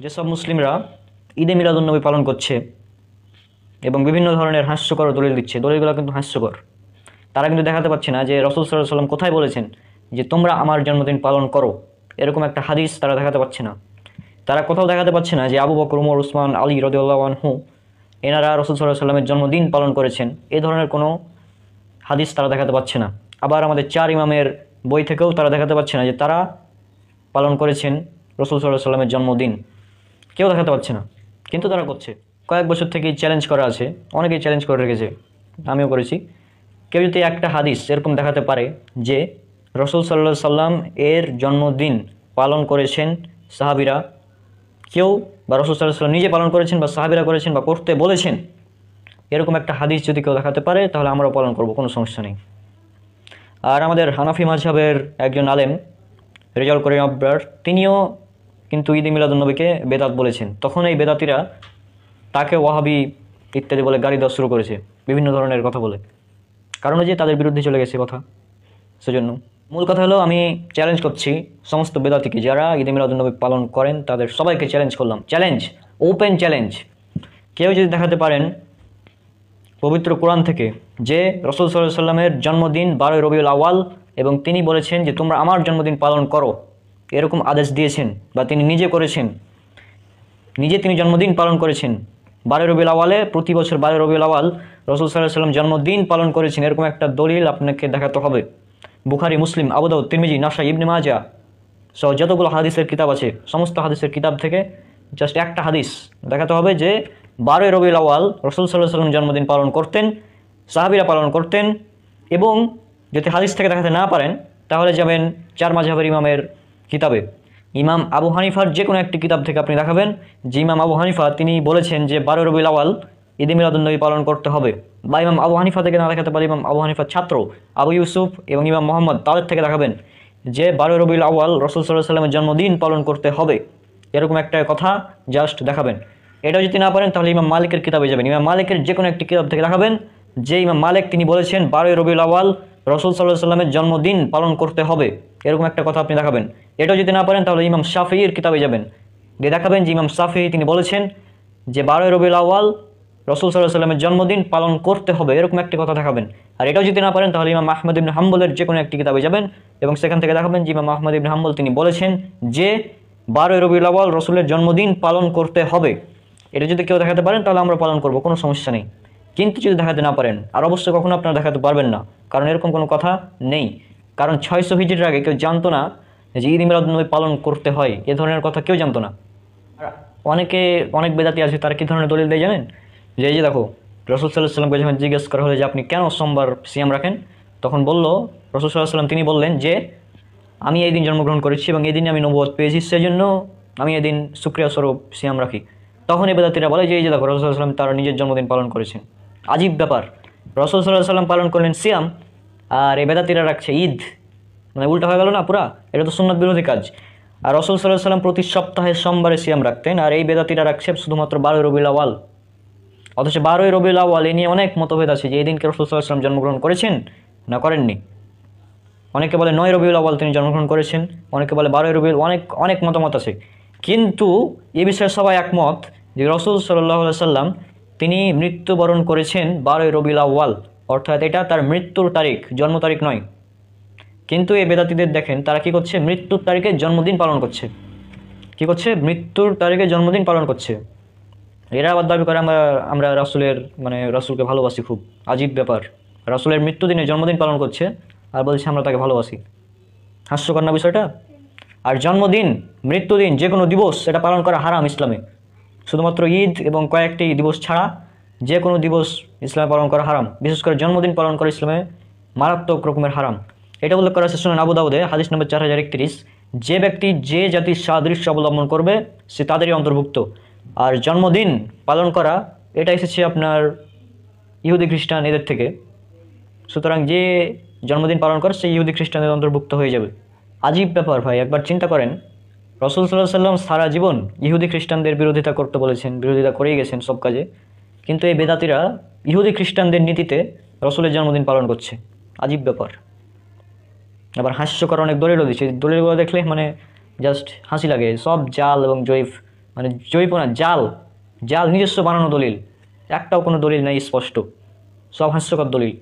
যেসব মুসলিমরা ঈদে মিলাদুন্নবী পালন করছে এবং বিভিন্ন ধরনের হাস্যকর দলিল দিচ্ছে, দলিলগুলো কিন্তু হাস্যকর। তারা কিন্তু দেখাতে পাচ্ছে না যে রাসূল সাল্লাল্লাহু আলাইহি ওয়াসাল্লাম কোথায় বলেছেন যে তোমরা আমার জন্মদিন পালন করো, এরকম একটা হাদিস তারা দেখাতে পাচ্ছে না। তারা কোথাও দেখাতে পাচ্ছে না যে আবু বকর, ওমর, উসমান, আলী রাদিয়াল্লাহু আনহু এনারা রাসূল সাল্লাল্লাহু আলাইহি ওয়াসাল্লামের জন্মদিন পালন করেছেন, এই ধরনের কোনো হাদিস তারা দেখাতে পাচ্ছে না। আবার আমাদের 4 ইমামের বই থেকেও তারা দেখাতে পাচ্ছে না যে তারা পালন করেছেন রাসূল সাল্লাল্লাহু আলাইহি ওয়াসাল্লামের জন্মদিন, কেউ দেখাতে পাচ্ছে না। কিন্তু তারা করছে। কয়েক বছর থেকেই চ্যালেঞ্জ করা আছে, অনেকেই চ্যালেঞ্জ করে রেখেছে, আমিও করেছি। কেউ যদি একটা হাদিস এরকম দেখাতে পারে যে রাসূল সাল্লাল্লাহু আলাইহি ওয়াসাল্লাম এর জন্মদিন পালন করেছেন সাহাবীরা, কেউ বা রাসূল সাল্লাল্লাহু আলাইহি ওয়াসাল্লাম নিজে পালন করেছেন বা সাহাবীরা করেছেন বা করতে বলেছেন, এরকম একটা হাদিস যদি কেউ দেখাতে পারে তাহলে আমরাও পালন করব, কোনো সমস্যা নেই। আর আমাদের হানাফি মাযহাবের একজন আলেম রেজাউল করিম আব্রার, তিনিও কিন্তু ঈদে মিলাদুন্নবীকে বেদাত বলেছেন। তখন এই বেদাতিরা তাকে ওয়াহাবি ইত্যাদি বলে গালি দেওয়া শুরু করেছে, বিভিন্ন ধরনের কথা বলে, কারণ যে তাদের বিরুদ্ধে চলে গেছে কথা। সেজন্য মূল কথা হলো, আমি চ্যালেঞ্জ করছি সমস্ত বেদাতিকে যারা ঈদে মিলাদুন্নবী পালন করেন, তাদের সবাইকে চ্যালেঞ্জ করলাম, চ্যালেঞ্জ, ওপেন চ্যালেঞ্জ। কেউ যদি দেখাতে পারেন পবিত্র কোরআন থেকে যে রাসূল সাল্লাল্লাহু আলাইহি ওয়াসাল্লামের জন্মদিন 12ই রবিউল আওয়াল এবং তিনি বলেছেন যে তোমরা আমার জন্মদিন পালন করো, এরকম আদেশ দিয়েছেন বা তিনি নিজে করেছেন, নিজে তিনি জন্মদিন পালন করেছেন 12 রবিউল আওয়ালে, প্রতি বছর 12 রবিউল আওয়াল রাসূল সাল্লাল্লাহু আলাইহি ওয়াসাল্লাম জন্মদিন পালন করেছেন, এরকম একটা দলিল আপনাকে দেখাতে হবে। বুখারী, মুসলিম, আবু দাউদ, তিরমিজি, নাসাই, ইবনে মাজাহ সহ যতগুলো হাদিসের কিতাব আছে, সমস্ত হাদিসের কিতাব থেকে জাস্ট একটা হাদিস দেখাতে হবে যে 12 রবিউল আওয়াল রাসূল সাল্লাল্লাহু আলাইহি ওয়াসাল্লাম জন্মদিন পালন করতেন, সাহাবীরা পালন করতেন। এবং যদি হাদিস থেকে দেখাতে না পারেন তাহলে যাবেন 4 মাযহাবের ইমামের কিতাবে, ইমাম আবু হানিফার যে কোনো একটি কিতাব থেকে আপনি দেখাবেন যে ইমাম আবু হানিফা তিনি বলেছেন যে 12 রবিউল আওয়াল ঈদে মিলাদুন্নবী পালন করতে হবে। বা ইমাম আবু হানিফা থেকে না দেখাতে পারে ইমাম আবু হানিফার ছাত্র আবু ইউসুফ এবং ইমাম মোহাম্মদ, তাদের থেকে দেখাবেন যে 12 রবিউল আওয়াল রাসূল সাল্লাল্লাহু আলাইহি ওয়াসাল্লামের জন্মদিন পালন করতে হবে, এরকম একটা কথা জাস্ট দেখাবেন। এটাও যদি না পারেন তাহলে ইমাম মালিকের কিতাবে যাবেন, ইমাম মালিকের যে কোনো একটি কিতাব থেকে দেখাবেন যে ইমাম মালিক তিনি বলেছেন 12 রবিউল আওয়াল রাসূল সাল্লাল্লাহু আলাইহি ওয়াসাল্লামের জন্মদিন পালন করতে হবে, এরকম একটা কথা আপনি দেখাবেন। এটাও যদি না পারেন তাহলে ইমাম শাফিঈর কিতাবে যাবেন, দিয়ে দেখাবেন যে ইমাম শাফিঈ তিনি বলেছেন যে 12 রবিউল আওয়াল রাসূল সাল্লাল্লাহু আলাইহি ওয়াসাল্লামের জন্মদিন পালন করতে হবে, এরকম একটি কথা দেখাবেন। আর এটাও যদি না পারেন তাহলে ইমাম আহমদ ইবনে হাম্বলের যে কোনো একটি কিতাবে যাবেন এবং সেখান থেকে দেখাবেন যে ইমাম আহমদ ইবনে হাম্বল তিনি বলেছেন যে 12 রবিউল আওয়াল রাসূলের জন্মদিন পালন করতে হবে। এটা যদি কেউ দেখাতে পারেন তাহলে আমরা পালন করব, কোনো সমস্যা নেই। কিন্তু যদি দেখাতে না পারেন, আর অবশ্যই কখনো আপনারা দেখাতে পারবেন না, কারণ এরকম কোনো কথা নেই। কারণ 600 হিজরির আগে কেউ জানতো না যে ঈদ মিলাদুন্নবী পালন করতে হয়, এ ধরনের কথা কেউ জানতো না। আর অনেক বেদাতি আছে, তারা কী ধরনের দলিল দেয় জানেন? যে এই যে দেখো, রসুল সাল্লাহ সাল্লামকে যখন জিজ্ঞেস করা হলো যে আপনি কেন সোমবার সিয়াম রাখেন, তখন বলল রসুল সাল্লাহ সাল্লাম, তিনি বললেন যে আমি এই দিন জন্মগ্রহণ করেছি এবং এই দিনে আমি নবুয়ত পেয়েছি, সেজন্য আমি এই দিন শুকরিয়া স্বরূপ সিয়াম রাখি। তখন এই বেদাতিরা বলে যে এই যে দেখো, রসুল সাল্লাম তারা নিজের জন্মদিন পালন করেছেন। আজীব ব্যাপার, রসুল সাল্লাহ সাল্লাম পালন করলেন সিয়াম, আর এই বেদাতিরা রাখছে ঈদ। মানে উল্টা হয়ে গেল না পুরা? এটা তো সুন্নাত বিরোধী কাজ। আর রসুল সাল্লাহ সাল্লাম প্রতি সপ্তাহে সোমবারে সিয়াম রাখতেন, আর এই বেদাতিরা রাখছে শুধুমাত্র 12 রবিউল আউয়াল। অথচ 12 রবিউল আউয়াল এ নিয়ে অনেক মতভেদ আছে যে এই দিনকে রসুল সাল্লাহ সাল্লাম জন্মগ্রহণ করেছেন না করেননি। অনেকে বলে 9 রবিউল আউয়াল তিনি জন্মগ্রহণ করেছেন, অনেকে বলে 12 রবিউল, অনেক মতামত আছে। কিন্তু এ বিষয়ে সবাই একমত যে রসুল সাল্লাল্লাহু আলাইহি সাল্লাম তিনি মৃত্যুবরণ করেছেন 12 রবিউল আউয়াল, অর্থাৎ এটা তার মৃত্যুর তারিখ, জন্ম তারিখ নয়। কিন্তু এই বেদাতিদের দেখেন তারা কি করছে, মৃত্যুর তারিখে জন্মদিন পালন করছে। কি করছে? মৃত্যুর তারিখে জন্মদিন পালন করছে। এরা আবার দাবি করে আমরা রাসূলকে ভালোবাসি। খুব আজীব ব্যাপার, রাসূলের মৃত্যুদিনে জন্মদিন পালন করছে আর বলছে আমরা তাকে ভালোবাসি। হাস্যকর না বিষয়টা? আর জন্মদিন, মৃত্যুদিন, যে কোনো দিবস এটা পালন করা হারাম ইসলামে। শুধুমাত্র ঈদ এবং কয়েকটি দিবস ছাড়া যে কোনো দিবস ইসলামে পালন করা হারাম। বিশেষ করে জন্মদিন পালন করা ইসলামে মারাত্মক রকমের হারাম। এটা উল্লেখ করা আছে সুনান আবু দাউদে, হাদিস নম্বর 4031, যে ব্যক্তি যে জাতির সাদৃশ্য অবলম্বন করবে সে তাদেরই অন্তর্ভুক্ত। আর জন্মদিন পালন করা এটা এসেছে আপনার ইহুদি খ্রিস্টান এদের থেকে। সুতরাং যে জন্মদিন পালন করে সেই ইহুদি খ্রিস্টানদের অন্তর্ভুক্ত হয়ে যাবে। আজীব ব্যাপার ভাই, একবার চিন্তা করেন। রসুল সাল্লাল্লাহু আলাইহি সাল্লাম সারা জীবন ইহুদি খ্রিস্টানদের বিরোধিতা করতে বলেছেন, বিরোধিতা করেই গেছেন সব কাজে। কিন্তু এই বেদাতিরা ইহুদি খ্রিস্টানদের নীতিতে রসুলের জন্মদিন পালন করছে। আজীব ব্যাপার। আবার হাস্যকর অনেক দলিলও দিচ্ছে, দলিলগুলো দেখলে জাস্ট হাসি লাগে। সব জাল এবং জয়ীফ, জয়ীফ না, জাল নিজস্ব বানানো দলিল, একটাও কোনো দলিল নেই স্পষ্ট, সব হাস্যকর দলিল।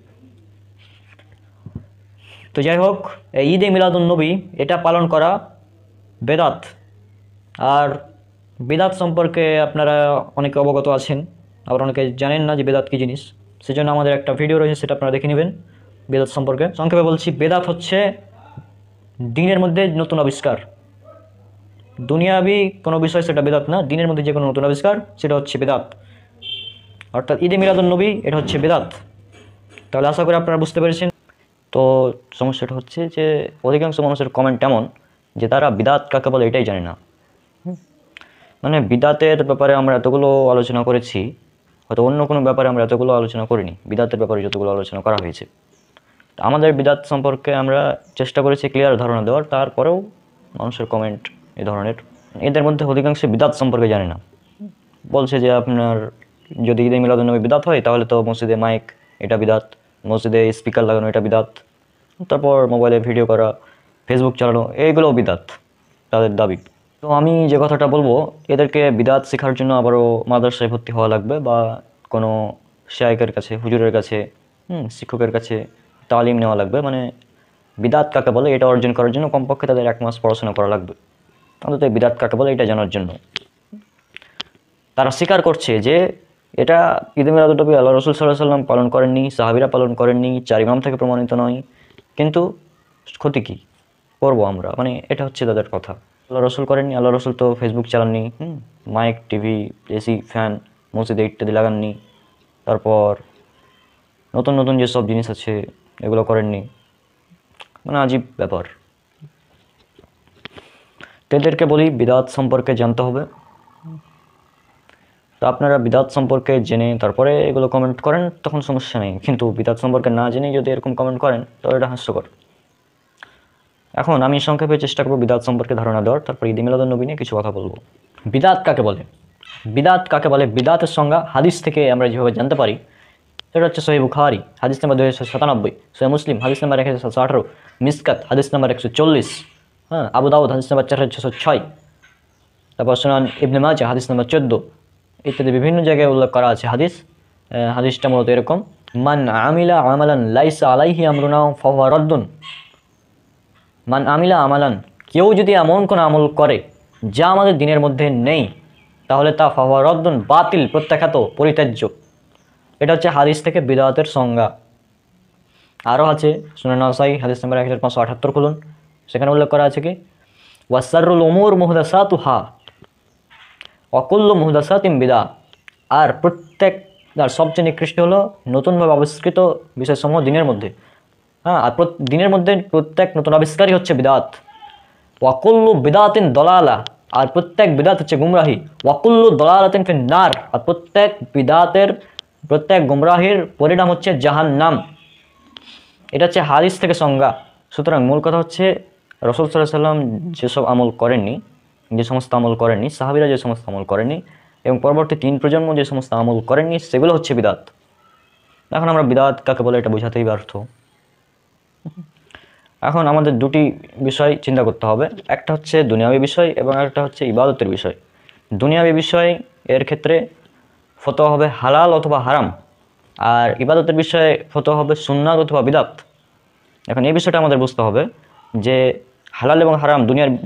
তো যাই হোক, এই ঈদে মিলাদুন নবী এটা পালন করা বেদাত। আর বেদাত সম্পর্কে আপনারা অনেকে অবগত আছেন, আবার অনেকে জানেন না যে বেদাত কী জিনিস। সেজন্য আমাদের একটা ভিডিও রয়েছে, সেটা আপনারা দেখে নেবেন বেদাত সম্পর্কে। সংক্ষেপে বলছি, বেদাত হচ্ছে দিনের মধ্যে নতুন আবিষ্কার। দুনিয়াবি কোনো বিষয় সেটা বেদাত না, দিনের মধ্যে যে কোনো নতুন আবিষ্কার সেটা হচ্ছে বেদাত। অর্থাৎ ঈদে মিলাদুন নবী এটা হচ্ছে বেদাত। তাহলে আশা করি আপনারা বুঝতে পেরেছেন। তো সমস্যাটা হচ্ছে যে অধিকাংশ মানুষের কমেন্ট এমন যে তারা বিদাত কাকে বলে এটাই জানে না। বিদাতের ব্যাপারে আমরা এতগুলো আলোচনা করেছি, হয়তো অন্য কোনো ব্যাপারে আমরা এতগুলো আলোচনা করিনি। বিদাতের ব্যাপারে যতগুলো আলোচনা করা হয়েছে, আমাদের বিদাত সম্পর্কে আমরা চেষ্টা করেছি ক্লিয়ার ধারণা দেওয়ার, তারপরেও মানুষের কমেন্ট এ ধরনের। এদের মধ্যে অধিকাংশ বিদাত সম্পর্কে জানে না। বলছে যে আপনার যদি ঈদে মিলাদুন নবী বিদাত হয় তাহলে তো মসজিদে মাইক এটা বিদাত, মসজিদে স্পিকার লাগানো এটা বিদাত, তারপর মোবাইলে ভিডিও করা, ফেসবুক চালানো, এইগুলোও বিদাত তাদের দাবি। তো আমি যে কথাটা বলবো, এদেরকে বিদাত শেখার জন্য আবারও মাদ্রাসায় ভর্তি হওয়া লাগবে বা কোনো শায়েখের কাছে, হুজুরের কাছে, শিক্ষকের কাছে তালিম নেওয়া লাগবে। বিদাত কাকে বলে এটা অর্জন করার জন্য কমপক্ষে তাদের 1 মাস পড়াশোনা করা লাগবে, অন্তত বিদাত কাকে বলে এটা জানার জন্য। তারা স্বীকার করছে যে এটা ঈদে মিলাদুন নবী আল্লাহ রসুল সাল্লাল্লাহু আলাইহি সাল্লাম পালন করেননি, সাহাবীরা পালন করেননি, 4 ইমাম থেকে প্রমাণিত নয়, কিন্তু ক্ষতি কী করবো আমরা, এটা হচ্ছে তাদের কথা। আল্লাহ রসুল করেননি, আল্লাহ রসুল তো ফেসবুক চালাননি, মাইক, টিভি, এসি, ফ্যান মসজিদে ইত্যাদি লাগাননি, তারপর নতুন নতুন যেসব জিনিস আছে এগুলো করেননি। আজীব ব্যাপার। এদেরকে বলি বিদাত সম্পর্কে জানতে হবে। তো আপনারা বিদাত সম্পর্কে জেনে তারপরে এগুলো কমেন্ট করেন, তখন সমস্যা নেই। কিন্তু বিদাত সম্পর্কে না জেনেই যদি এরকম কমেন্ট করেন তাহলে এটা হাস্যকর। এখন আমি সংক্ষেপে চেষ্টা করবো বিদাত সম্পর্কে ধারণা দেওয়ার, তারপর ঈদে মিলাদুন নবী নিয়ে কিছু কথা বলবো। বিদাত কাকে বলে? বিদাত কাকে বলে? বিদাতের সংজ্ঞা হাদিস থেকে আমরা যেভাবে জানতে পারি সেটা হচ্ছে সহিহ বুখারী হাদিস নম্বর 297, সহিহ মুসলিম হাদিস নম্বর 1718, মিসকাত হাদিস নম্বর 140, আবু দাউদ হাদিস নম্বর 4606, তারপর সুনান ইবনে মাজাহ হাদিস নম্বর 14 ইত্যাদি বিভিন্ন জায়গায় উল্লেখ করা আছে হাদিস। হাদিসটা মূলত এরকম: মান আমিলা আমালান লাইসা আলাইহি আমরুনা ফাহুয়া রাদ্দুন। মান আমিলা আমালান, কেউ যদি এমন কোনো আমল করে যা আমাদের দিনের মধ্যে নেই তাহলে তা ফাহুয়া রাদ্দুন, বাতিল, প্রত্যাখ্যাত, পরিত্যাজ্য। এটা হচ্ছে হাদিস থেকে বিদাতের সংজ্ঞা। আরও আছে সুনান নাসাই হাদিস নম্বর 1578 খুলুন, সেখানে উল্লেখ করা আছে কি ওয়াসারুল উমুর মুহদাসাতুহা, অকুল্ল মুহদাসাতিন বিদা, আর সবচেয়ে নিকৃষ্ট হলো নতুনভাবে আবিষ্কৃত বিষয়সমূহ দিনের মধ্যে। হ্যাঁ, আর দিনের মধ্যে প্রত্যেক নতুন আবিষ্কারই হচ্ছে বিদাত। ওয়াকুল্লু বিদাতিন দলালা, আর প্রত্যেক বিদাত হচ্ছে গুমরাহি। ওয়াকুল্লু দলালাতিন ফিন নার, আর প্রত্যেক গুমরাহির পরিণাম হচ্ছে জাহান্নাম। এটা হচ্ছে হাদিস থেকে সংজ্ঞা। সুতরাং মূল কথা হচ্ছে রাসূল সাল্লাল্লাহু আলাইহি সাল্লাম যেসব আমল করেননি, যে সমস্ত আমল করেননি, সাহাবীরা যে সমস্ত আমল করেননি, এবং পরবর্তী 3 প্রজন্ম যে সমস্ত আমল করেননি, সেগুলো হচ্ছে বিদাত। এখন আমরা বিদাত কাকে বলে এটা বোঝাতেই ব্যর্থ। এখন আমাদের দুটি বিষয় চিন্তা করতে হবে, একটা হচ্ছে দুনিয়াবী বিষয় এবং একটা হচ্ছে ইবাদতের বিষয়। দুনিয়াবী বিষয় এর ক্ষেত্রে ফতোয়া হবে হালাল অথবা হারাম, আর ইবাদতের বিষয়ে ফতোয়া হবে সুন্নাত অথবা বিদাত। এখন এই বিষয়টা আমাদের বুঝতে হবে যে হালাল এবং হারাম,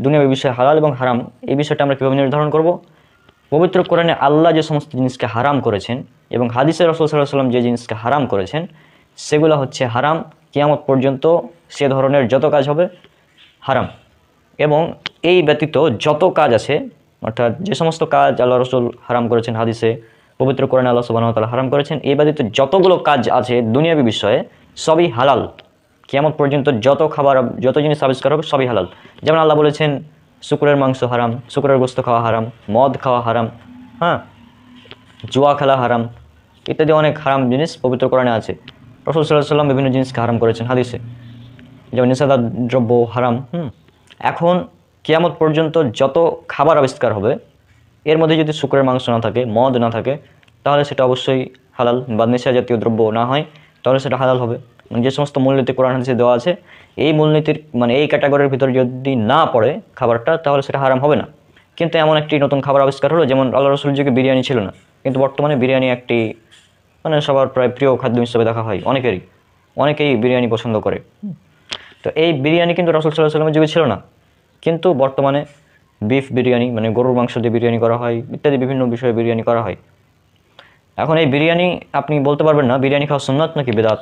দুনিয়াবী বিষয়ে হালাল এবং হারাম, এই বিষয়টা আমরা কীভাবে নির্ধারণ করব। পবিত্র কোরআনে আল্লাহ যে সমস্ত জিনিসকে হারাম করেছেন এবং হাদিসে রাসূল সাল্লাল্লাহু আলাইহি ওয়াসাল্লাম যে জিনিসকে হারাম করেছেন, সেগুলো হচ্ছে হারাম। কিয়ামত পর্যন্ত সে ধরনের যত কাজ হবে হারাম, এবং এই ব্যতীত যত কাজ আছে, অর্থাৎ যে সমস্ত কাজ আল্লাহ রাসূল হারাম করেছেন হাদিসে, পবিত্র কোরআনে আল্লাহ সুবহানাহু ওয়া তাআলা হারাম করেছেন, এই ব্যতীত যতগুলো কাজ আছে দুনিয়াবী বিষয়ে সবই হালাল। কিয়ামত পর্যন্ত যত খাবার, যত জিনিস আবিষ্কার হবে সবই হালাল। যেমন আল্লাহ বলেছেন শুকরের মাংস হারাম, শুকরের গোস্ত খাওয়া হারাম, মদ খাওয়া হারাম, হ্যাঁ, জুয়া খেলা হারাম, ইত্যাদি অনেক হারাম জিনিস পবিত্র কোরআনে আছে। রাসূল সাল্লাল্লাহু আলাইহি ওয়াসাল্লাম বিভিন্ন জিনিসকে হারাম করেছেন হাদিসে, যেমন নেশাদার দ্রব্য হারাম। এখন কিয়ামত পর্যন্ত যত খাবার আবিষ্কার হবে এর মধ্যে যদি শুকরের মাংস না থাকে, মদ না থাকে, তাহলে সেটা অবশ্যই হালাল, বা নেশা জাতীয় দ্রব্য না হয় তাহলে সেটা হালাল হবে। মানে যে সমস্ত মূলনীতি কোরআন হাদিসে দেওয়া আছে, এই মূলনীতির মানে এই ক্যাটাগরির ভিতরে যদি না পড়ে খাবারটা, তাহলে সেটা হারাম হবে না। কিন্তু এমন একটি নতুন খাবার আবিষ্কার হলো, যেমন আল্লাহ রাসূল যুগে বিরিয়ানি ছিল না, কিন্তু বর্তমানে বিরিয়ানি একটি মানে সবার প্রায় প্রিয় খাদ্য হিসেবে দেখা হয়, অনেকেই বিরিয়ানি পছন্দ করে। তো এই বিরিয়ানি কিন্তু রাসূল সাল্লাল্লাহু আলাইহি ওয়াসাল্লামের যুগে ছিল না, কিন্তু বর্তমানে বিফ বিরিয়ানি মানে গরুর মাংস দিয়ে বিরিয়ানি করা হয়, ইত্যাদি বিভিন্ন বিষয়ে বিরিয়ানি করা হয়। এখন এই বিরিয়ানি আপনি বলতে পারবেন না বিরিয়ানি খাওয়া সুন্নাত নাকি বিদআত,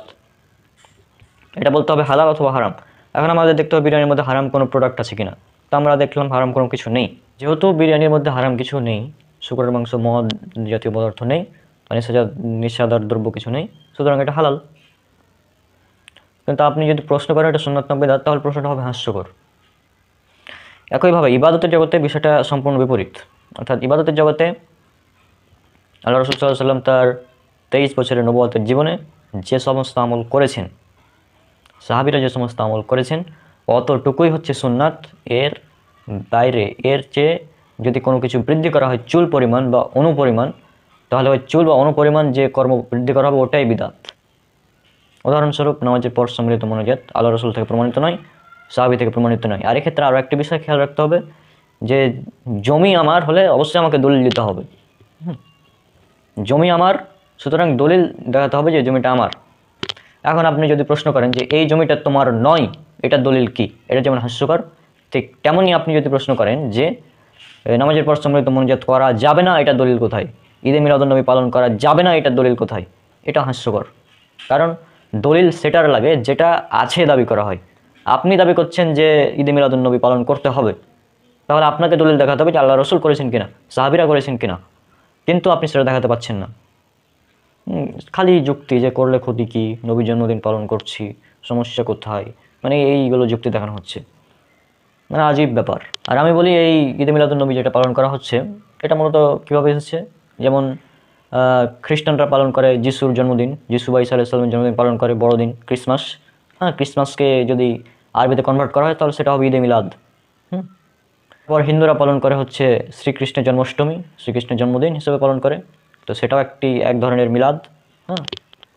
এটা বলতে হবে হালাল অথবা হারাম। এখন আমাদের দেখতে হবে বিরিয়ানির মধ্যে হারাম কোনো প্রোডাক্ট আছে কিনা, তো আমরা দেখলাম হারাম কোনো কিছু নেই। যেহেতু বিরিয়ানির মধ্যে হারাম কিছু নেই, শুকরের মাংস, মদ জাতীয় পদার্থ নেই, মানে নেশাদার দ্রব্য কিছু নেই, সুতরাং এটা হালাল। কিন্তু আপনি যদি প্রশ্ন করেন এটা সুন্নাত না বিদআত, তাহলে প্রশ্নটা হবে হাস্যকর। একইভাবে ইবাদতের জগতে বিষয়টা সম্পূর্ণ বিপরীত। অর্থাৎ ইবাদতের জগতে আল্লাহ রাসূল সাল্লাল্লাহু আলাইহি ওয়াসাল্লাম তার 23 বছরের নবুয়তের জীবনে যে সমস্ত আমল করেছেন, সাহাবীরা যে সমস্ত আমল করেছেন, অতটুকুই হচ্ছে সুন্নাত। এর বাইরে, এর চেয়ে যদি কোনো কিছু বৃদ্ধি করা হয় চুল পরিমাণ বা অনুপরিমাণ, তাহলে ওই চুল বা অনুপরিমাণ যে কর্ম বৃদ্ধি করা হবে ওটাই বিদআত। উদাহরণস্বরূপ নামাজের পর সম্মিলিত মোনাজাত আল্লাহ রাসূল থেকে প্রমাণিত নয়, সাহাবী থেকে প্রমাণিত নয়। আর এক্ষেত্রে আরও একটা বিষয় খেয়াল রাখতে হবে যে জমি আমার হলে অবশ্যই আমাকে দলিল দিতে হবে। জমি আমার, সুতরাং দলিল দেখাতে হবে যে জমিটা আমার। এখন আপনি যদি প্রশ্ন করেন যে এই জমিটা তোমার নয়, এটার দলিল কি, এটা যেমন হাস্যকর, ঠিক তেমনই আপনি যদি প্রশ্ন করেন যে নামাজের পর সম্মিলিত মোনাজাত করা যাবে না, এটা দলিল কোথায়, ঈদে মিলাদুন্নবী পালন করা যাবে না, এটার দলিল কোথায়, এটা হাস্যকর। কারণ দলিল সেটার লাগে যেটা আছে দাবি করা হয়। আপনি দাবি করছেন যে ঈদে মিলাদুন্নবী পালন করতে হবে, তাহলে আপনাকে দলিল দেখাতে হবে যে আল্লাহ রাসূল করেছেন কিনা, সাহাবীরা করেছেন কিনা, কিন্তু আপনি সেটা দেখাতে পাচ্ছেন না। খালি যুক্তি যে করলে ক্ষতি কি, নবীর জন্মদিন পালন করছি, সমস্যা কোথায়, মানে এইগুলো যুক্তি দেখানো হচ্ছে, মানে আজীব ব্যাপার। আর আমি বলি এই ঈদে মিলাদুন্নবী যেটা পালন করা হচ্ছে এটা মূলত কীভাবে এসেছে, যেমন খ্রিস্টানরা পালন করে যিশুর জন্মদিন, যিশু ঈসা আলাইহিস সালামের জন্মদিন পালন করে বড়দিন, ক্রিসমাস। হ্যাঁ, ক্রিসমাসকে যদি আরবিতে কনভার্ট করা হয় তাহলে সেটা হবে ঈদে মিলাদ। পর হিন্দুরা পালন করে হচ্ছে শ্রীকৃষ্ণের জন্মাষ্টমী, শ্রীকৃষ্ণের জন্মদিন হিসেবে পালন করে, তো সেটাও এক ধরনের মিলাদ। হ্যাঁ,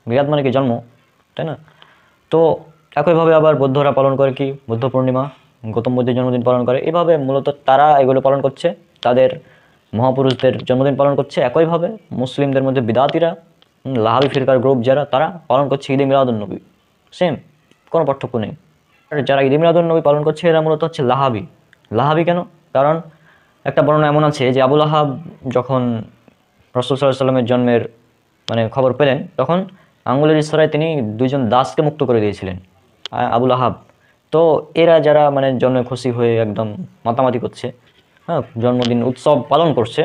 মিলাদ মানে কি জন্ম, তাই না? তো একইভাবে আবার বৌদ্ধরা পালন করে কি বুদ্ধ পূর্ণিমা, গৌতম বুদ্ধের জন্মদিন পালন করে। এভাবে মূলত তারা এগুলো পালন করছে, তাদের মহাপুরুষদের জন্মদিন পালন করছে। একইভাবে মুসলিমদের মধ্যে বিদাতিরা, লাহাবি ফিরকার গ্রুপ যারা, তারা পালন করছে ঈদে মিলাদুন্নবী, সেম, কোনো পার্থক্য নেই। আর যারা ঈদে মিলাদুন্নবী পালন করছে এরা মূলত হচ্ছে লাহাবি। লাহাবি কেন? কারণ একটা বর্ণনা এমন আছে যে আবু লাহাব যখন রাসূল সাল্লাল্লাহু আলাইহি ওয়াসাল্লামের জন্মের মানে খবর পেলেন, তখন আঙ্গুলের ইশারায় তিনি 2জন দাসকে মুক্ত করে দিয়েছিলেন, আবু লাহাব। তো এরা যারা মানে জন্মে খুশি হয়ে একদম মাতামাতি করছে, হ্যাঁ, জন্মদিন উৎসব পালন করছে,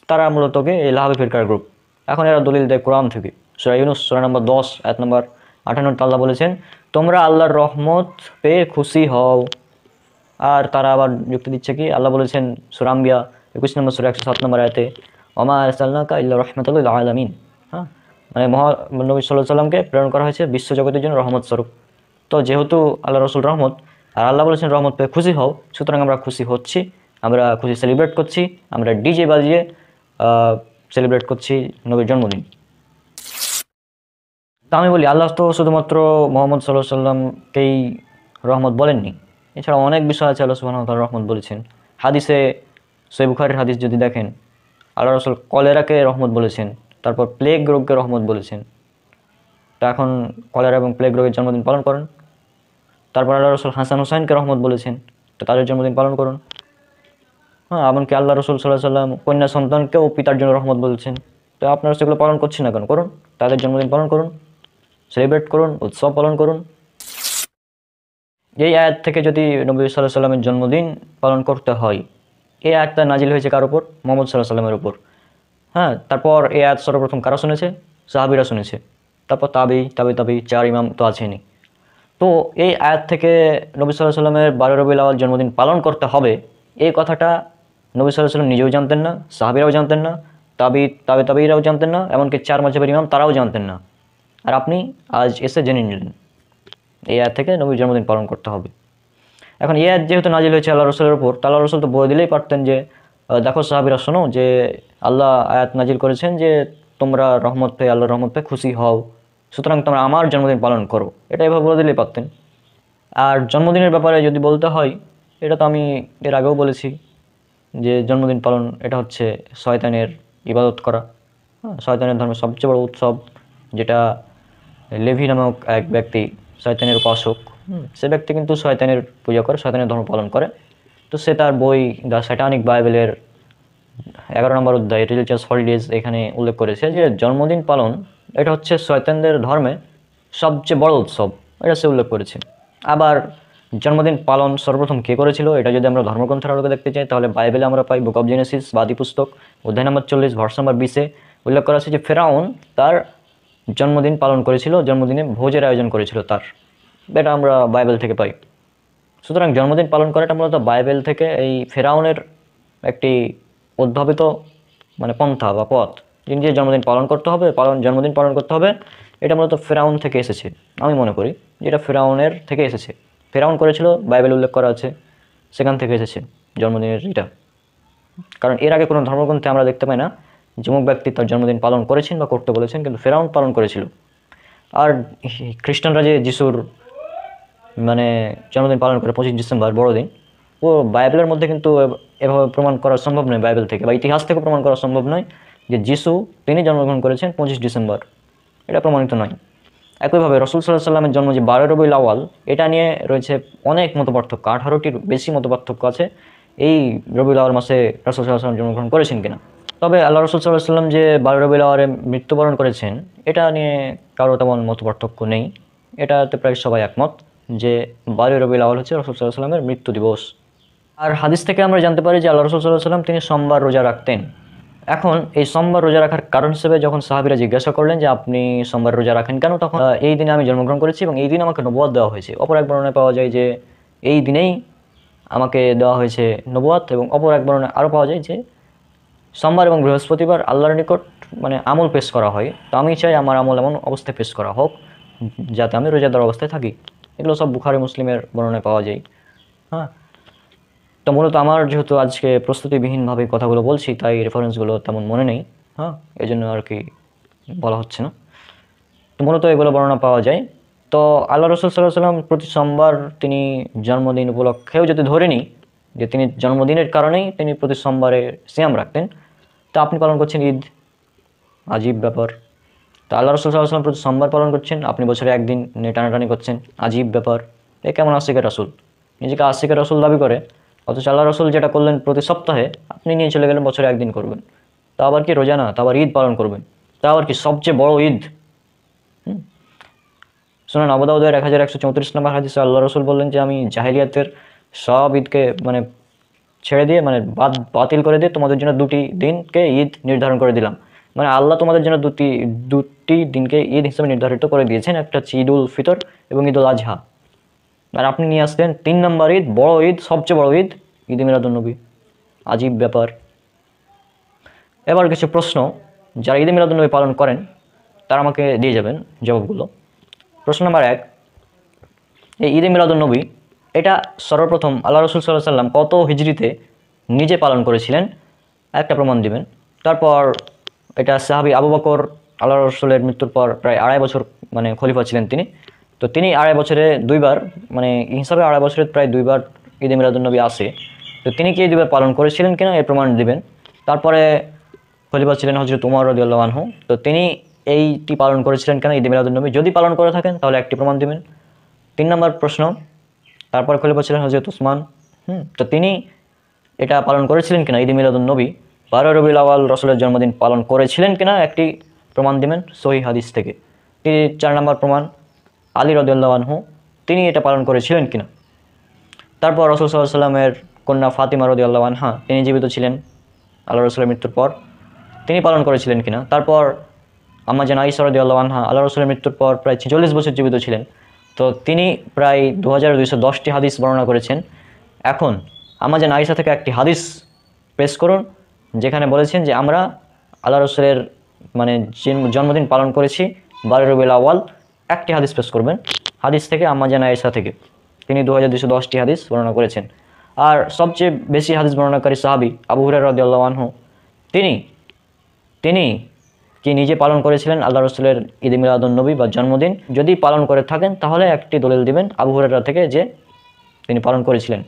তারা মূলত কি এই লাহাবি ফিরকার গ্রুপ। এখন এরা দলিল দেয় কোরআন থেকে। সূরা ইউনূস সূরা নম্বর 10 আয়াত নম্বর 58 আল্লাহ বলেছেন, তোমরা আল্লাহর রহমত পেয়ে খুশি হও। আর তারা আবার যুক্তি দিচ্ছে কি, আল্লাহ বলেছেন সূরা আম্বিয়া 21 নম্বর সূরা 107 নম্বর আয়াতে, ওমা আরসালনাকা ইল্লা রাহমাতাল লিল আলামিন। হ্যাঁ, মানে নবী সাল্লাল্লাহু আলাইহি সাল্লামকে প্রেরণ করা হয়েছে বিশ্বজগতের জন্য রহমত স্বরূপ। তো যেহেতু আল্লাহ রসুল রহমত, আর আল্লাহ বলেছেন রহমত পেয়ে খুশি হও, সুতরাং আমরা খুশি হচ্ছি, আমরা খুশি সেলিব্রেট করছি, আমরা ডিজে বাজিয়ে সেলিব্রেট করছি নবীর জন্মদিন। তা আমি বলি, আল্লাহ তো শুধুমাত্র মোহাম্মদ সাল্লাল্লাহু আলাইহি সাল্লামকেই রহমত বলেননি, এছাড়া অনেক বিষয় আছে আল্লাহ সুবহানাহু ওয়া তাআলা রহমত বলেছেন। হাদিসে সহিহ বুখারীর হাদিস যদি দেখেন, আল্লাহ রসুল কলেরাকে রহমত বলেছেন, তারপর প্লেগ রোগকে রহমত বলেছেন। তা এখন কলেরা এবং প্লেগ রোগের জন্মদিন পালন করেন। তারপর আল্লাহ রসুল হাসান হুসাইনকে রহমত বলেছেন, তো তাদের জন্মদিন পালন করুন। হ্যাঁ, এমনকি আল্লাহ রসুল সাল্লাল্লাহু আলাইহি সাল্লাম কন্যা সন্তানকেও পিতার জন্য রহমত বলেছেন। তো আপনারা সেগুলো পালন করছেন না কেন? করুন, তাদের জন্মদিন পালন করুন, সেলিব্রেট করুন, উৎসব পালন করুন। এই আয়াত থেকে যদি নবী সাল্লাল্লাহু আলাইহি সাল্লামের জন্মদিন পালন করতে হয়, এই আয়াতটা নাজিল হয়েছে কার উপর? মুহাম্মদ সাল্লাল্লাহু আলাইহি সাল্লামের উপর। হ্যাঁ, তারপর এই আয়াত সর্বপ্রথম কারা শুনেছে? সাহাবীরা শুনেছে। তারপর তাবি 4 ইমাম তো আছেনই। তো এই আয়াত থেকে নবী সাল্লাল্লাহু আলাইহি সাল্লামের 12 রবিউল আউয়াল জন্মদিন পালন করতে হবে, এই কথাটা নবী সাল্লাল্লাহু আলাইহি সাল্লাম নিজেও জানতেন না, সাহাবীরাও জানতেন না, তাবিরাও জানতেন না, এমনকি 4 মাযহাবের ইমাম তারাও জানতেন না। আর আপনি আজ এসে জেনে নিলেন এই আয়াত থেকে নবীর জন্মদিন পালন করতে হবে। এখন এই আয়াত যেহেতু নাজিল হয়েছে আল্লাহ রসুলের উপর, আল্লাহ রসুল তো বলে দিলেই পারতেন যে দেখো সাহাবীরা শোনো, যে আল্লাহ আয়াত নাজিল করেছেন যে তোমরা রহমত পেয়ে, আল্লাহর রহমত পেয়ে খুশি হও, সুতরাং তোমরা আমার জন্মদিন পালন করো, এটা এভাবে বলে দিলেই পারতেন। আর জন্মদিনের ব্যাপারে যদি বলতে হয়, এটা তো আমি এর আগেও বলেছি যে জন্মদিন পালন এটা হচ্ছে শয়তানের ইবাদত করা। হ্যাঁ, শয়তানের ধর্মের সবচেয়ে বড় উৎসব, যেটা লেভি নামক এক ব্যক্তি শয়তানের উপাসক, সে ব্যক্তি কিন্তু শয়তানের পূজা করে, শয়তানের ধর্ম পালন করে। তো সে তার বই দ্য স্যাটানিক বাইবেলের 11 নম্বর অধ্যায় রিলিজিয়াস হলিডেজ এখানে উল্লেখ করেছে যে জন্মদিন পালন এটা হচ্ছে শয়তানদের ধর্মে সবচেয়ে বড় উৎসব, এটা সে উল্লেখ করেছে। আবার জন্মদিন পালন সর্বপ্রথম কে করেছিল, এটা যদি আমরা ধর্মগ্রন্থের আলোকে দেখতে চাই, তাহলে বাইবেলে আমরা পাই বুক অফ জেনেসিস বা আদি পুস্তক অধ্যায় নম্বর 40 ভার্স নম্বর 20-এ উল্লেখ করা আছে যে ফেরাউন তার জন্মদিন পালন করেছিল, জন্মদিনে ভোজের আয়োজন করেছিল তার। এটা আমরা বাইবেল থেকে পাই। সুতরাং জন্মদিন পালন করাটা মূলত বাইবেল থেকে এই ফেরাউনের একটি উদ্ভাবিত মানে পন্থা বা পথ, যে জন্মদিন পালন করতে হবে, জন্মদিন পালন করতে হবে, এটা মূলত ফেরাউন থেকে এসেছে। আমি মনে করি যেটা ফেরাউনের থেকে এসেছে, ফেরাউন করেছিল, বাইবেল উল্লেখ করা আছে, সেখান থেকে এসেছে জন্মদিনের এটা। কারণ এর আগে কোনো ধর্মগ্রন্থে আমরা দেখতে পাই না যে অমুক ব্যক্তি তার জন্মদিন পালন করেছেন বা করতে বলেছেন, কিন্তু ফেরাউন পালন করেছিল। আর খ্রিস্টানরা যে যিশুর মানে জন্মদিন পালন করে 25 ডিসেম্বর বড়দিন, ও বাইবেলের মধ্যে কিন্তু এভাবে প্রমাণ করা সম্ভব নয়, বাইবেল থেকে বা ইতিহাস থেকে প্রমাণ করা সম্ভব নয় যে যিশু তিনি জন্মগ্রহণ করেছেন 25 ডিসেম্বর, এটা প্রমাণিত নয়। একইভাবে রসুল সাল্লাল্লাহু আলাইহি সাল্লামের জন্ম যে 12 রবিউল আউয়াল, এটা নিয়ে রয়েছে অনেক মতপার্থক্য, 18টির বেশি মতপার্থক্য আছে এই রবিউল আউয়াল মাসে রসুল সাল্লাল্লাহু আলাইহি সাল্লাম জন্মগ্রহণ করেছেন কিনা। তবে আল্লাহ রসুল সাল্লাল্লাহু আলাইহি সাল্লাম যে 12 রবিউল আউয়ালে মৃত্যুবরণ করেছেন, এটা নিয়ে কারো তেমন মতপার্থক্য নেই, এটাতে প্রায় সবাই একমত যে 12 রবিউল আউয়াল হচ্ছে রসুল সাল্লাল্লাহু আলাইহি সাল্লামের মৃত্যু দিবস। আর হাদিস থেকে আমরা জানতে পারি যে আল্লাহ রসুল সাল্লাল্লাহু আলাইহি সাল্লাম তিনি সোমবার রোজা রাখতেন। এখন এই সোমবার রোজা রাখার কারণ হিসেবে যখন সাহাবীরা জিজ্ঞাসা করলেন যে আপনি সোমবার রোজা রাখেন কেন, তখন এই দিনে আমি জন্মগ্রহণ করেছি এবং এই দিন আমাকে নবুয়ত দেওয়া হয়েছে। অপর এক বর্ণনায় পাওয়া যায় যে এই দিনেই আমাকে দেওয়া হয়েছে নবুয়ত, এবং অপর এক বর্ণনায় আরও পাওয়া যায় যে সোমবার এবং বৃহস্পতিবার আল্লাহর নিকট মানে আমল পেশ করা হয়, তো আমি চাই আমার আমল এমন অবস্থায় পেশ করা হোক যাতে আমি রোজাদার অবস্থায় থাকি। এগুলো সব বুখারী মুসলিমের বর্ণনায় পাওয়া যায়। হ্যাঁ, তো মূলত আমার যেহেতু আজকে প্রস্তুতিবিহীনভাবে কথাগুলো বলছি, তাই রেফারেন্সগুলো তেমন মনে নেই। হ্যাঁ, এই জন্য আর কি বলা হচ্ছে না। তো মূলত এগুলো বর্ণনা পাওয়া যায়। তো আল্লাহ রসুল সাল্লাল্লাহু আলাইহি সাল্লাম প্রতি সোমবার তিনি জন্মদিন উপলক্ষেও যদি ধরে নিই যে তিনি জন্মদিনের কারণেই তিনি প্রতি সোমবারে সিয়াম রাখতেন, তা আপনি পালন করছেন ঈদ, আজীব ব্যাপার। তো আল্লাহ রসুল সাল্লাল্লাহু আলাইহি সাল্লাম প্রতি সোমবার পালন করছেন, আপনি বছরে একদিন টানাটানি করছেন, আজীব ব্যাপার। এ কেমন আশিকের রাসূল, নিজেকে আশিকের রাসূল দাবি করে, অথচ আল্লাহ রসুল যেটা করলেন প্রতি সপ্তাহে, আপনি নিয়ে চলে গেলেন বছরে একদিন করবেন। তা আবার কি রোজা না, তা আবার ঈদ পালন করবেন, তা আবার কি সবচেয়ে বড় ঈদ। সুনান আবু দাউদের 1134 নম্বর হাদিসে আল্লাহ রসুল বললেন যে আমি জাহিলিয়াতের সব ঈদকে মানে ছেড়ে দিয়ে মানে বাতিল করে দিয়ে তোমাদের জন্য 2টি দিনকে ঈদ নির্ধারণ করে দিলাম। মানে আল্লাহ তোমাদের জন্য দুটি দিনকে ঈদ হিসেবে নির্ধারিত করে দিয়েছেন, একটা হচ্ছে ঈদ উল ফিতর এবং ঈদ উল আজহা। আর আপনি নিয়ে আসলেন 3 নম্বর ঈদ, বড় ঈদ, সবচেয়ে বড় ঈদ, ঈদ মিলাদুন্নবী। আজীব ব্যাপার। এবার কিছু প্রশ্ন যারা ঈদ মিলাদুন্নবী পালন করেন তারা আমাকে দিয়ে যাবেন জবাবগুলো। প্রশ্ন নাম্বার 1, এই ঈদ মিলাদুন্নবী এটা সর্বপ্রথম আল্লাহ রসুল সাল্লাল্লাহু আলাইহি ওয়াসাল্লাম কত হিজরিতে নিজে পালন করেছিলেন একটা প্রমাণ দিবেন। তারপর এটা সাহাবী আবু বকর আল্লাহ রসুলের মৃত্যুর পর প্রায় 2.5 বছর মানে খলিফা ছিলেন তিনি, তো তিনি 2.5 বছরে 2বার মানে হিসাবে 2.5 বছরে প্রায় 2বার ঈদ মিলাদুন্নবী আসে, তো তিনি কি এই 2বার পালন করেছিলেন কিনা এর প্রমাণ দিবেন। তারপরে খলিফা ছিলেন হযরত উমর রাদিয়াল্লাহু আনহু, তো তিনি এইটি পালন করেছিলেন কিনা ঈদ মিলাদুন্নবী, যদি পালন করে থাকেন তাহলে একটি প্রমাণ দিবেন। 3 নম্বর প্রশ্ন, তারপর খলিফা ছিলেন হযরত উসমান, তো তিনি এটা পালন করেছিলেন কিনা ঈদ মিলাদুন্নবী 12 রবিউল আউয়াল রসুলের জন্মদিন পালন করেছিলেন কিনা একটি প্রমাণ দিবেন সহিহ হাদিস থেকে। 4 নম্বর প্রমাণ, আলী রাদিয়াল্লাহু আনহু তিনি এটা পালন করেছিলেন কিনা। তারপর রাসূল সাল্লাল্লাহু আলাইহি ওয়াসাল্লামের কন্যা ফাতিমা রাদিয়াল্লাহু আনহা তিনি জীবিত ছিলেন আল্লাহ রসুলের মৃত্যুর পর, তিনি পালন করেছিলেন কিনা। তারপর আম্মা জান আয়েশা রাদিয়াল্লাহু আনহা আল্লাহ রসুলের মৃত্যুর পর প্রায় 46 বছর জীবিত ছিলেন, তো তিনি প্রায় 2210টি হাদিস বর্ণনা করেছেন। এখন আম্মা জান আয়েশা থেকে একটি হাদিস পেশ করুন যেখানে বলেছেন যে আমরা আল্লাহ রসুলের মানে জন্মদিন পালন করেছি 12 রবিউল আউয়াল। একটি হাদিস পেশ করবেন হাদিস থেকে আম্মা জান আয়েশা থেকে, তিনি 2210টি হাদিস বর্ণনা করেছেন। আর সবচেয়ে বেশি হাদিস বর্ণনাকারী সাহাবী আবু হুরায়রা রাদিয়াল্লাহু আনহু তিনি কি নিজে পালন করেছিলেন আল্লাহ রসুলের ঈদ মিলাদুন্নবী বা জন্মদিন, যদি পালন করে থাকেন তাহলে একটি দলিল দিবেন আবু হুরায়রা থেকে যে তিনি পালন করেছিলেন,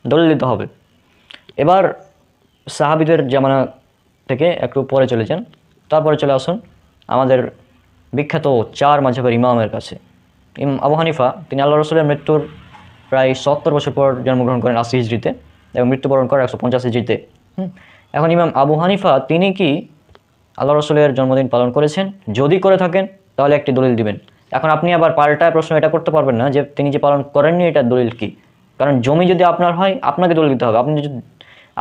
দলিল দিতে হবে। এবার সাহাবীদের জামানা থেকে একটু পরে চলে যান, তারপরে চলে আসুন আমাদের বিখ্যাত 4 মাযহাবের ইমামের কাছে। আবু হানিফা তিনি আল্লাহ রসুলের মৃত্যুর প্রায় 70 বছর পর জন্মগ্রহণ করেন 80 হিজরিতে এবং মৃত্যুবরণ করেন 150 হিজরিতে। এখন ইমাম আবু হানিফা তিনি কি আল্লাহ রসুলের জন্মদিন পালন করেছেন, যদি করে থাকেন তাহলে একটি দলিল দিবেন। এখন আপনি আবার পাল্টায় প্রশ্ন এটা করতে পারবেন না যে তিনি যে পালন করেননি এটার দলিল কি, কারণ জমি যদি আপনার হয় আপনাকে দলিল দিতে হবে।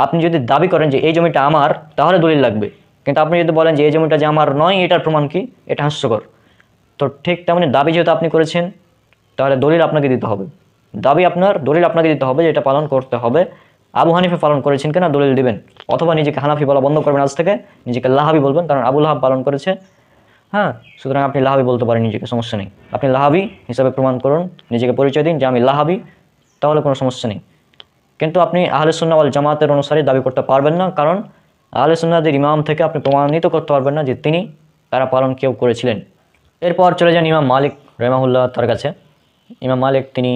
আপনি যদি দাবি করেন যে এই জমিটা আমার তাহলে দলিল লাগবে, কিন্তু আপনি যদি বলেন যে এই জমিটা যে আমার নয় এটার প্রমাণ কি, এটা হাস্যকর। তো ঠিক তেমনি দাবি যেহেতু আপনি করেছেন তাহলে দলিল আপনাকে দিতে হবে, দাবি আপনার, দলিল আপনাকে দিতে হবে যে এটা পালন করতে হবে। আবু হানিফা পালন করেছেন কিনা দলিল দিবেন, অথবা নিজেকে হানাফি বলা বন্ধ করবেন, আজ থেকে নিজেকে লাহাবি বলবেন, কারণ আবু লাহাব পালন করেছে। সুতরাং আপনি লাহাবি বলতে পারেন নিজেকে, সমস্যা নেই। আপনি লাহাবি হিসাবে প্রমাণ করুন, নিজেকে পরিচয় দিন যে আমি লাহাবি, তাহলে কোনো সমস্যা নেই। কিন্তু আপনি আহলে সুন্নাহ ওয়াল জামাতের অনুসারী দাবি করতে পারবেন না, কারণ আহলে সুন্নাহদের ইমাম থেকে আপনি প্রমাণিত করতে পারবেন না যে তারা পালন কেউ করেছিলেন। এরপর চলে যান ইমাম মালিক রাহিমাহুল্লাহ তার কাছে। ইমাম মালিক তিনি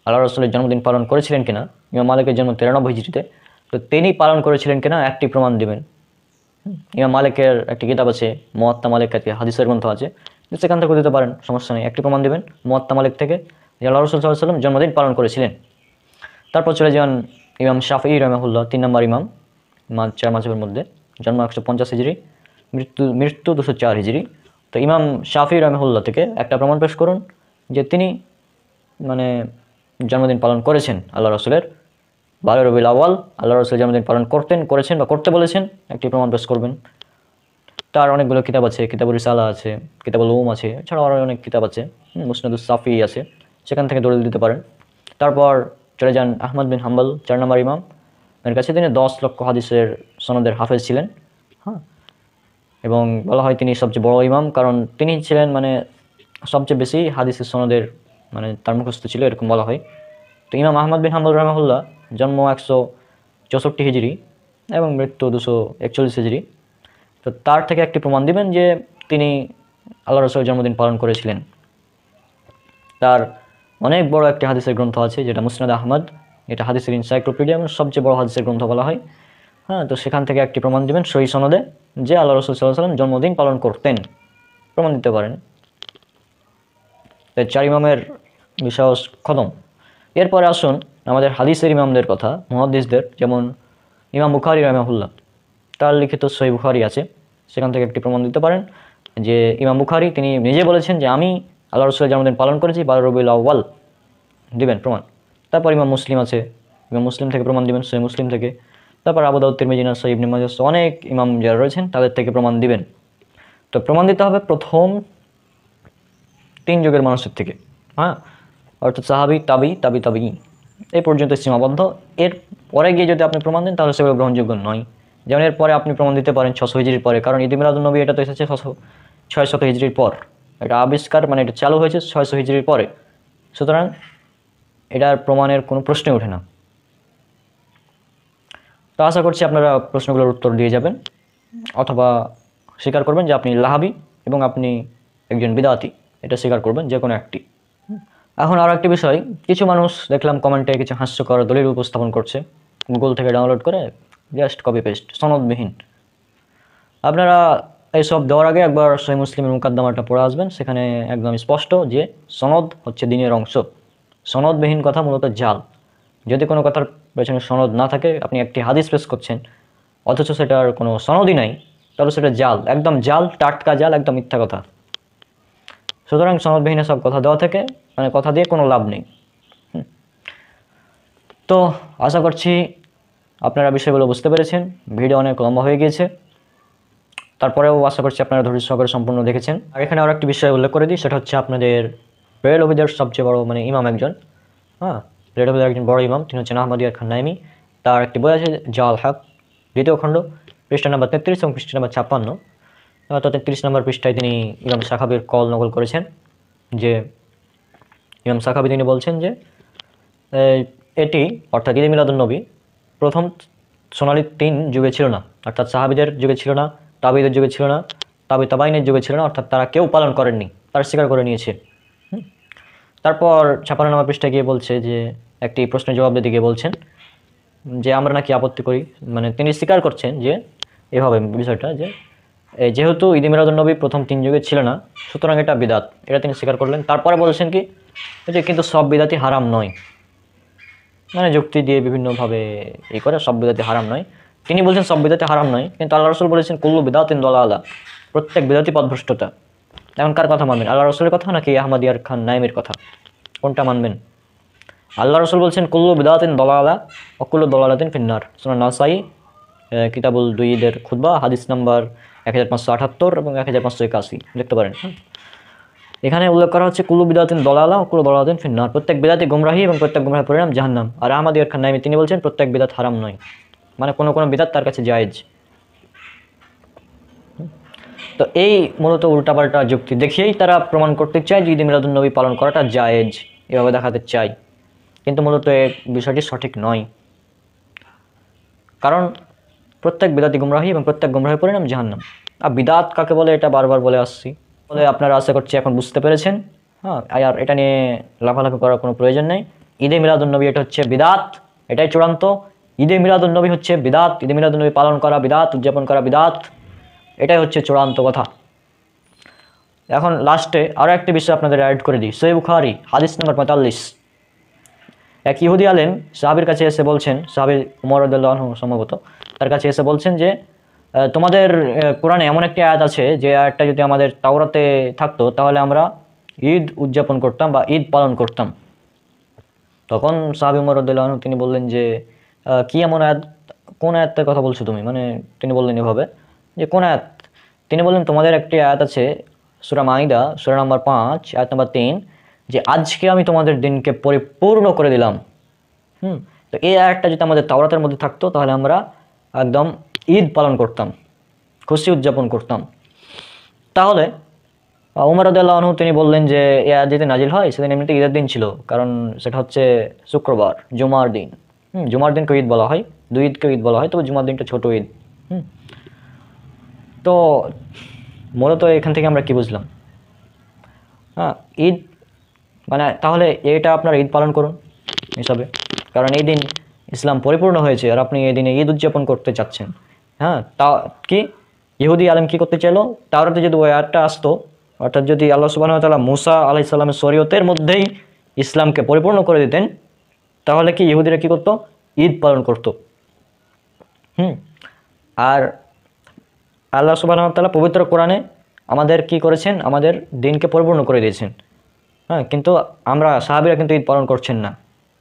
আল্লাহ রসুলের জন্মদিন পালন করেছিলেন কিনা, ইমাম মালিকের জন্ম 93 হিজরিতে, তো তিনি পালন করেছিলেন কিনা একটি প্রমাণ দিবেন। ইমাম মালিকের একটি কিতাব আছে মুয়াত্তা মালিক, হাদিসের গ্রন্থ আছে, সেখান থেকে দিতে পারেন, সমস্যা নেই। একটি প্রমাণ দিবেন মুয়াত্তা মালিক থেকে যে আল্লাহ রসুল সাল্লাল্লাহু আলাইহি ওয়াসাল্লাম জন্মদিন পালন করেছিলেন। তারপর চলে যান ইমাম শাফিঈ রাহিমাহুল্লাহ, 3 নম্বর ইমাম 4 মাযহাবের মধ্যে, জন্ম 150 হিজরি, মৃত্যু 204 হিজরি। তো ইমাম শাফিঈ রাহিমাহুল্লাহ থেকে একটা প্রমাণ পেশ করুন যে তিনি মানে জন্মদিন পালন করেছেন আল্লাহ রসুলের 12 রবিউল আউয়াল, আল্লাহ রসুলের জন্মদিন পালন করেছেন বা করতে বলেছেন, একটি প্রমাণ পেশ করবেন। তার অনেকগুলো কিতাব আছে, কিতাবুর রিসালা আছে, কিতাবুল উম আছে, এছাড়াও আরও অনেক কিতাব আছে, মুসনাদুস সাফি আছে, সেখান থেকে দলিল দিতে পারেন। তারপর চলে যান আহমদ বিন হাম্বল, 4 নম্বর ইমাম, এর কাছে তিনি 10 লক্ষ হাদিসের সনদের হাফেজ ছিলেন। এবং বলা হয় তিনি সবচেয়ে বড় ইমাম, কারণ তিনি ছিলেন মানে সবচেয়ে বেশি হাদিসের সনদের মানে তার মুখস্থ ছিল, এরকম বলা হয়। তো ইমাম আহমদ বিন হাম্বল রাহিমাহুল্লাহ জন্ম 164 হিজরি এবং মৃত্যু 241 হিজরি। তো তার থেকে একটি প্রমাণ দিবেন যে তিনি আল্লাহ রসুলের জন্মদিন পালন করেছিলেন। তার অনেক বড় একটি হাদিসের গ্রন্থ আছে যেটা মুসনাদ আহমদ, এটা হাদিসের এনসাইক্লোপিডিয়া এবং সবচেয়ে বড় হাদিসের গ্রন্থ বলা হয়। তো সেখান থেকে একটি প্রমাণ দিবেন সহিহ সনদে যে আল্লাহ রসুল সাল্লাল্লাহু আলাইহি ওয়াসাল্লাম জন্মদিন পালন করতেন, প্রমাণ দিতে পারেন। 4 ইমামের বিষয় খতম। এরপরে আসুন আমাদের হাদিসের ইমামদের কথা, মুহাদ্দিসদের, যেমন ইমাম বুখারী রাহিমাহুল্লাহ, তার লিখিত সহিহ বুখারী আছে, সেখান থেকে একটি প্রমাণ দিতে পারেন যে ইমাম বুখারী তিনি নিজে বলেছেন যে আমি আল্লাহ রসুলের জন্মদিন পালন করেছি 12 রবিউল আউয়াল, দিবেন প্রমাণ। তারপর ইমাম মুসলিম আছে, ইমাম মুসলিম থেকে প্রমাণ দিবেন, সহিহ মুসলিম থেকে, তারপর আবু দাউদ, তিরমিজি, নাসাই, ইবনে মাজাহ, অনেক ইমাম যারা রয়েছেন তাদের থেকে প্রমাণ দিবেন। তো প্রমাণ দিতে হবে প্রথম 3 যুগের মানুষের থেকে, হ্যাঁ, অর্থাৎ সাহাবি, তাবি এই পর্যন্ত সীমাবদ্ধ। এর পরে গিয়ে যদি আপনি প্রমাণ দেন তাহলে সেগুলো গ্রহণযোগ্য নয়। যেমন এর পরে আপনি প্রমাণ দিতে পারেন 600 হিজরির পরে, কারণ ঈদ মিলাদুন নবী এটা তো এসেছে 600 হিজরির পর, এটা আবিষ্কার মানে এটা চালু হয়েছে 600 হিজরির পরে, সুতরাং এটার প্রমাণের কোনো প্রশ্নই ওঠে না। তো আশা করছি আপনারা প্রশ্নগুলোর উত্তর দিয়ে যাবেন, অথবা স্বীকার করবেন যে আপনি লাহাবি এবং আপনি একজন বিদাতি, এটা স্বীকার করবেন যে কোনো একটি। এখন আরও একটি বিষয়, কিছু মানুষ দেখলাম কমেন্টে কিছু হাস্যকর দলিল উপস্থাপন করছে, গুগল থেকে ডাউনলোড করে জাস্ট কপি পেস্ট, সনদবিহীন। আপনারা এইসব দেওয়ার আগে একবার সহিহ মুসলিমের মুকাদ্দমাটা পড়ে আসবেন, সেখানে একদম স্পষ্ট যে সনদ হচ্ছে দ্বীনের অংশ। সনদবিহীন কথা মূলত জাল। যদি কোনো কথার পেছনে সনদ না থাকে, আপনি একটি হাদিস পেশ করছেন অথচ সেটার কোনো সনদই নাই, তাহলে সেটা জাল, একদম জাল, টাটকা জাল, একদম মিথ্যা কথা। সুতরাং সনদবিহীন সব কথা দেওয়া থেকে মানে কথা দিয়ে কোনো লাভ নেই। তো আশা করছি আপনারা বিষয়গুলো বুঝতে পেরেছেন। ভিডিও অনেক লম্বা হয়ে গিয়েছে, তারপরেও আশা করছি আপনারা ধৈর্য সহকারে সম্পূর্ণ দেখেছেন। আর এখানে আরও একটি বিষয় উল্লেখ করে দিই, সেটা হচ্ছে আপনাদের বেরেলভিদের সবচেয়ে বড় মানে ইমাম একজন, হ্যাঁ, বেরেলভিদের একজন বড় ইমাম, তিনি হচ্ছেন আহমদিয়া খান নাইমি। তার একটি বই আছে জাল হক, 2য় খণ্ড, পৃষ্ঠা নাম্বার 33 এবং পৃষ্ঠা নাম্বার 56। তো 33 নম্বর পৃষ্ঠায় তিনি ইমাম সাখাবির কল নকল করেছেন, যে ইমাম সাখাবি তিনি বলছেন যে এটি অর্থাৎ ঈদ মিলাদুন নবী প্রথম সোনালী 3 যুগে ছিল না, অর্থাৎ সাহাবিদের যুগে ছিল না, তাবিদের যুগে ছিল না, তাবাইনের যুগে ছিল না, অর্থাৎ তারা কেউ পালন করেননি, তারা স্বীকার করে নিয়েছে। তারপর 56 নম্বর পৃষ্ঠায় গিয়ে বলছে যে একটি প্রশ্নের জবাব দিতে গিয়ে বলছেন যে আমরা নাকি আপত্তি করি, মানে তিনি স্বীকার করছেন যে এভাবে বিষয়টা যে যেহেতু ঈদ মিলাদুন নবী প্রথম 3 যুগে ছিল না, সুতরাং এটা বিদাত, এটা তিনি স্বীকার করলেন। তারপরে বলছেন কি যে কিন্তু সব বিদাতি হারাম নয়, মানে যুক্তি দিয়ে বিভিন্নভাবে এই করে সব বিদাতি হারাম নয়। তিনি বলছেন সব বিদাতি হারাম নয়, কিন্তু আল্লাহ রসুল বলেছেন কুল্লু বিদাতিন দালালা, প্রত্যেক বিদাতি পথভ্রষ্টতা। এখন কার কথা মানবেন, আল্লাহ রসুলের কথা নাকি আহমদিয়ার খান নাইমের কথা, কোনটা মানবেন? আল্লাহ রসুল বলছেন কুল্লু বিদাতিন দালালা অকুল্লু দালালাতিন ফিন্নার, সুনান নাসাই কিতাবুল দুইদের খুতবা, হাদিস নাম্বার 1578 এবং 1581 দেখতে পারেন। এখানে উল্লেখ করা হচ্ছে কুল্লু বিদাতিন দলালা ও কুল্লু দলালাতিন ফিন্নার, প্রত্যেক বিদাতি গুমরাহি এবং প্রত্যেক গুমরাহের পরিণাম জাহান্নাম। আর আহমদিয়ার খান নাইমি তিনি বলছেন প্রত্যেক বিদাত হারাম নয়, মানে কোনো কোনো বিদাত তার কাছে জায়েজ। তো এই মূলত উল্টাপাল্টা যুক্তি দেখিয়েই তারা প্রমাণ করতে চায় যে ঈদ মিলাদুন নবী পালন করাটা জায়েজ, এভাবে দেখাতে চায়, কিন্তু মূলত এই বিষয়টি সঠিক নয়। কারণ প্রত্যেক বিদাতি গুমরাহি এবং প্রত্যেক গুমরাহের পরিণাম জাহান্নাম। আর বিদাত কাকে বলে এটা বারবার বলে আসছি, বলে আপনারা আশা করছি এখন বুঝতে পেরেছেন। হ্যাঁ, আর এটা নিয়ে লাফালাফি করার কোনো প্রয়োজন নেই। ঈদে মিলাদুন নবী এটা হচ্ছে বিদাত, এটাই চূড়ান্ত। ঈদে মিলাদুন নবী হচ্ছে বিদাত, ঈদে মিলাদুন নবী পালন করা বিদাত, উদযাপন করা বিদাত, এটাই হচ্ছে চূড়ান্ত কথা। এখন লাস্টে আরও একটি বিষয় আপনাদের অ্যাড করে দিই, সহিহ বুখারী হাদিস নম্বর 45। এক ইহুদি আলেম সাহাবীর কাছে এসে বলছেন, সাহাবী উমর রাদিয়াল্লাহু আনহু সম্ভবত, তার কাছে এসে বলছেন যে তোমাদের কোরআনে এমন একটি আয়াত আছে যে আয়াতটা যদি আমাদের তাওরাতে থাকতো তাহলে আমরা ঈদ উদযাপন করতাম বা ঈদ পালন করতাম। তখন সাহাবী উমর রাদিয়াল্লাহু আনহু তিনি বললেন যে কি এমন আয়াত, কোন আয়াতের কথা বলছো তুমি? মানে তিনি বললেন এভাবে যে কোন আয়াত? তিনি বললেন তোমাদের একটি আয়াত আছে সূরা মাইদা সূরা নম্বর 5 আয়াত নম্বর 3, যে আজকে আমি তোমাদের দিনকে পরিপূর্ণ করে দিলাম। তো এই আয়াতটা যদি আমাদের তাওরাতের মধ্যে থাকতো তাহলে আমরা একদম ঈদ পালন করতাম, খুশি উদযাপন করতাম। তাহলে উমর রাদিয়াল্লাহু আনহু তিনি বললেন যে এই আয়াত যদি নাজিল হয় সেদিন এমনিতে ঈদের দিন ছিল, কারণ সেটা হচ্ছে শুক্রবার, জুমার দিন। জুমার দিনকে ঈদ বলা হয়, 2 ঈদকে ঈদ বলা হয়, তবে জুমার দিনটা ছোট ঈদ। তো মূলত এখান থেকে আমরা কি বুঝলাম? হ্যাঁ, ঈদ মানে তাহলে এটা আপনারা ঈদ পালন করুন হিসাবে, কারণ এই দিন ইসলাম পরিপূর্ণ হয়েছে আর আপনি এই দিনে ঈদ উদযাপন করতে চাচ্ছেন। হ্যাঁ, তা কি ইহুদি আলেম কি করতে চাইলো? তাওরাতে যদি ওই আয়াতটা আসতো, অর্থাৎ যদি আল্লাহ সুবহানাহু ওয়া তাআলা মুসা আলাইহিস সালামের শরীয়তের মধ্যেই ইসলামকে পরিপূর্ণ করে দিতেন, তাহলে কি ইহুদিরা কি করতো? ঈদ পালন করত। আর আল্লাহ সুবহানাহু ওয়া তাআলা পবিত্র কোরআনে আমাদের কি করেছেন? আমাদের দিনকে পরিপূর্ণ করে দিয়েছেন। হ্যাঁ, কিন্তু আমরা সাহাবীরা কিন্তু ঈদ পালন করছেন না,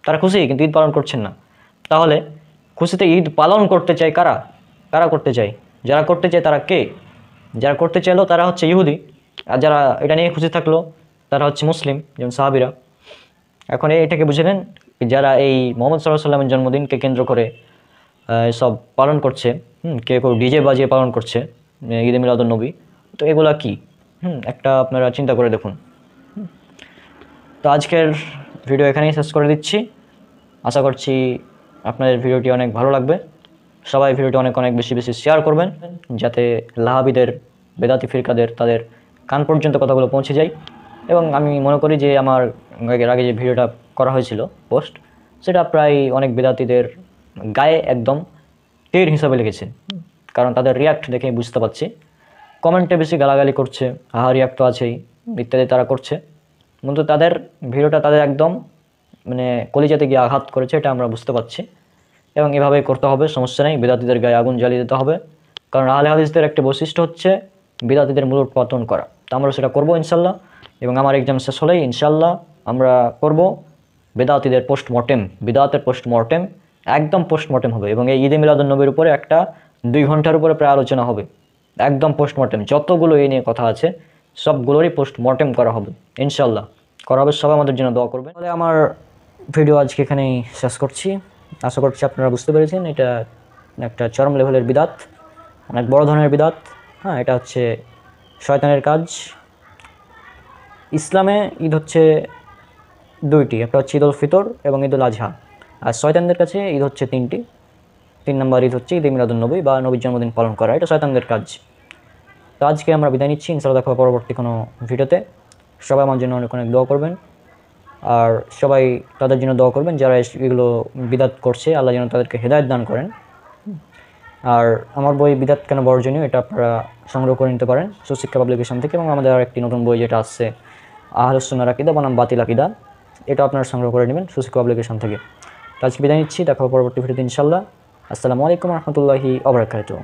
তারা খুশি কিন্তু ঈদ পালন করছেন না। তাহলে খুশিতে ঈদ পালন করতে চায় কারা? কারা করতে চায়? যারা করতে চায় তারা কে? যারা করতে চাইলো তারা হচ্ছে ইহুদি, আর যারা এটা নিয়ে খুশি থাকলো তারা হচ্ছে মুসলিম, যেমন সাহাবিরা। এখন এটাকে বুঝে নেন, যারা এই মোহাম্মদ সাল্লাল্লাহু আলাইহি ওয়াসাল্লামের জন্মদিনকে কেন্দ্র করে সব পালন করছে, কেউ কেউ ডিজে বাজিয়ে পালন করছে ঈদে মিলাদুন নবী, তো এগুলা কি? একটা আপনারা চিন্তা করে দেখুন। তো আজকের ভিডিও এখানেই শেষ করে দিচ্ছি। আশা করছি আপনাদের ভিডিওটি অনেক ভালো লাগবে। সবাই ভিডিওটি অনেক অনেক বেশি বেশি শেয়ার করবেন, যাতে লাহাবিদের, বেদাতি ফিরকাদের তাদের কান পর্যন্ত কথাগুলো পৌঁছে যায়। এবং আমি মনে করি যে আমার এর আগে যে ভিডিওটা করা হয়েছিল পোস্ট, সেটা প্রায় অনেক বেদাতিদের গায়ে একদম টের হিসাবে লেগেছে, কারণ তাদের রিয়াক্ট দেখে বুঝতে পারছি। কমেন্টে বেশি গালাগালি করছে, হাহা রিয়াক্ট তো আছেই, ইত্যাদি তারা করছে, কিন্তু তাদের ভিডিওটা তাদের একদম মানে কলিজাতে গিয়ে আঘাত করেছে, এটা আমরা বুঝতে পারছি। এবং এভাবেই করতে হবে, সমস্যা নেই। বিদাতিদের গায়ে আগুন জ্বালিয়ে দিতে হবে, কারণ আহলে হাদিসদের একটা বৈশিষ্ট্য হচ্ছে বিদাতিদের মূলোৎপাটন করা। তো আমরা সেটা করবো ইনশাল্লাহ। এবং আমার এক্সাম শেষ হলেই ইনশাল্লাহ আমরা করব বেদাতিদের পোস্টমর্টেম, বিদাতের পোস্টমর্টেম, একদম পোস্টমর্টেম হবে। এবং এই ঈদে মিলাদুন নবীর উপরে একটা 2 ঘন্টার উপরে প্রায় আলোচনা হবে, একদম পোস্টমর্টেম। যতগুলো এই নিয়ে কথা আছে সবগুলোরই পোস্টমর্টেম করা হবে ইনশাল্লাহ, করা হবে। সবাই আমাদের জন্য দোয়া করবেন। তাহলে আমার ভিডিও আজকে এখানেই শেষ করছি। আশা করছি আপনারা বুঝতে পেরেছেন এটা একটা চরম লেভেলের বিদাত, অনেক বড় ধরনের বিদাত। হ্যাঁ, এটা হচ্ছে শয়তানের কাজ। ইসলামে ঈদ হচ্ছে 2টি, একটা হচ্ছে ঈদ উল ফিতর এবং ঈদ উল আজহা। আর শয়তানদের কাছে ঈদ হচ্ছে 3টি। 3 নম্বর ঈদ হচ্ছে ঈদে মিলাদুন নবী বা নবীর জন্মদিন পালন করা, এটা শয়তানদের কাজ। তো আজকে আমরা বিদায় নিচ্ছি, ইনশাআল্লাহ দেখা হবে পরবর্তী কোনো ভিডিওতে। সবাই আমার জন্য অনেক অনেক দোয়া করবেন, আর সবাই তাদের জন্য দোয়া করবেন যারা এগুলো বিদাত করছে, আল্লাহ যেন তাদেরকে হেদায়েত দান করেন। আর আমার বই বিদাত কেন বর্জনীয়, এটা আপনারা সংগ্রহ করে নিতে পারেন সুশিক্ষা পাবলিকেশন থেকে। এবং আমাদের আর একটি নতুন বই যেটা আসছে আহলুস সুন্নাহর আকীদা বনাম বাতিল আকীদা, এটা আপনারা সংগ্রহ করে নেবেন সুশিক্ষা পাবলিকেশন থেকে। তো আজকে বিদায় নিচ্ছি, দেখা হবে পরবর্তী ভিডিওতে ইনশাআল্লাহ। আসসালামু আলাইকুম ওয়া রাহমাতুল্লাহি ওয়া বারাকাতুহু।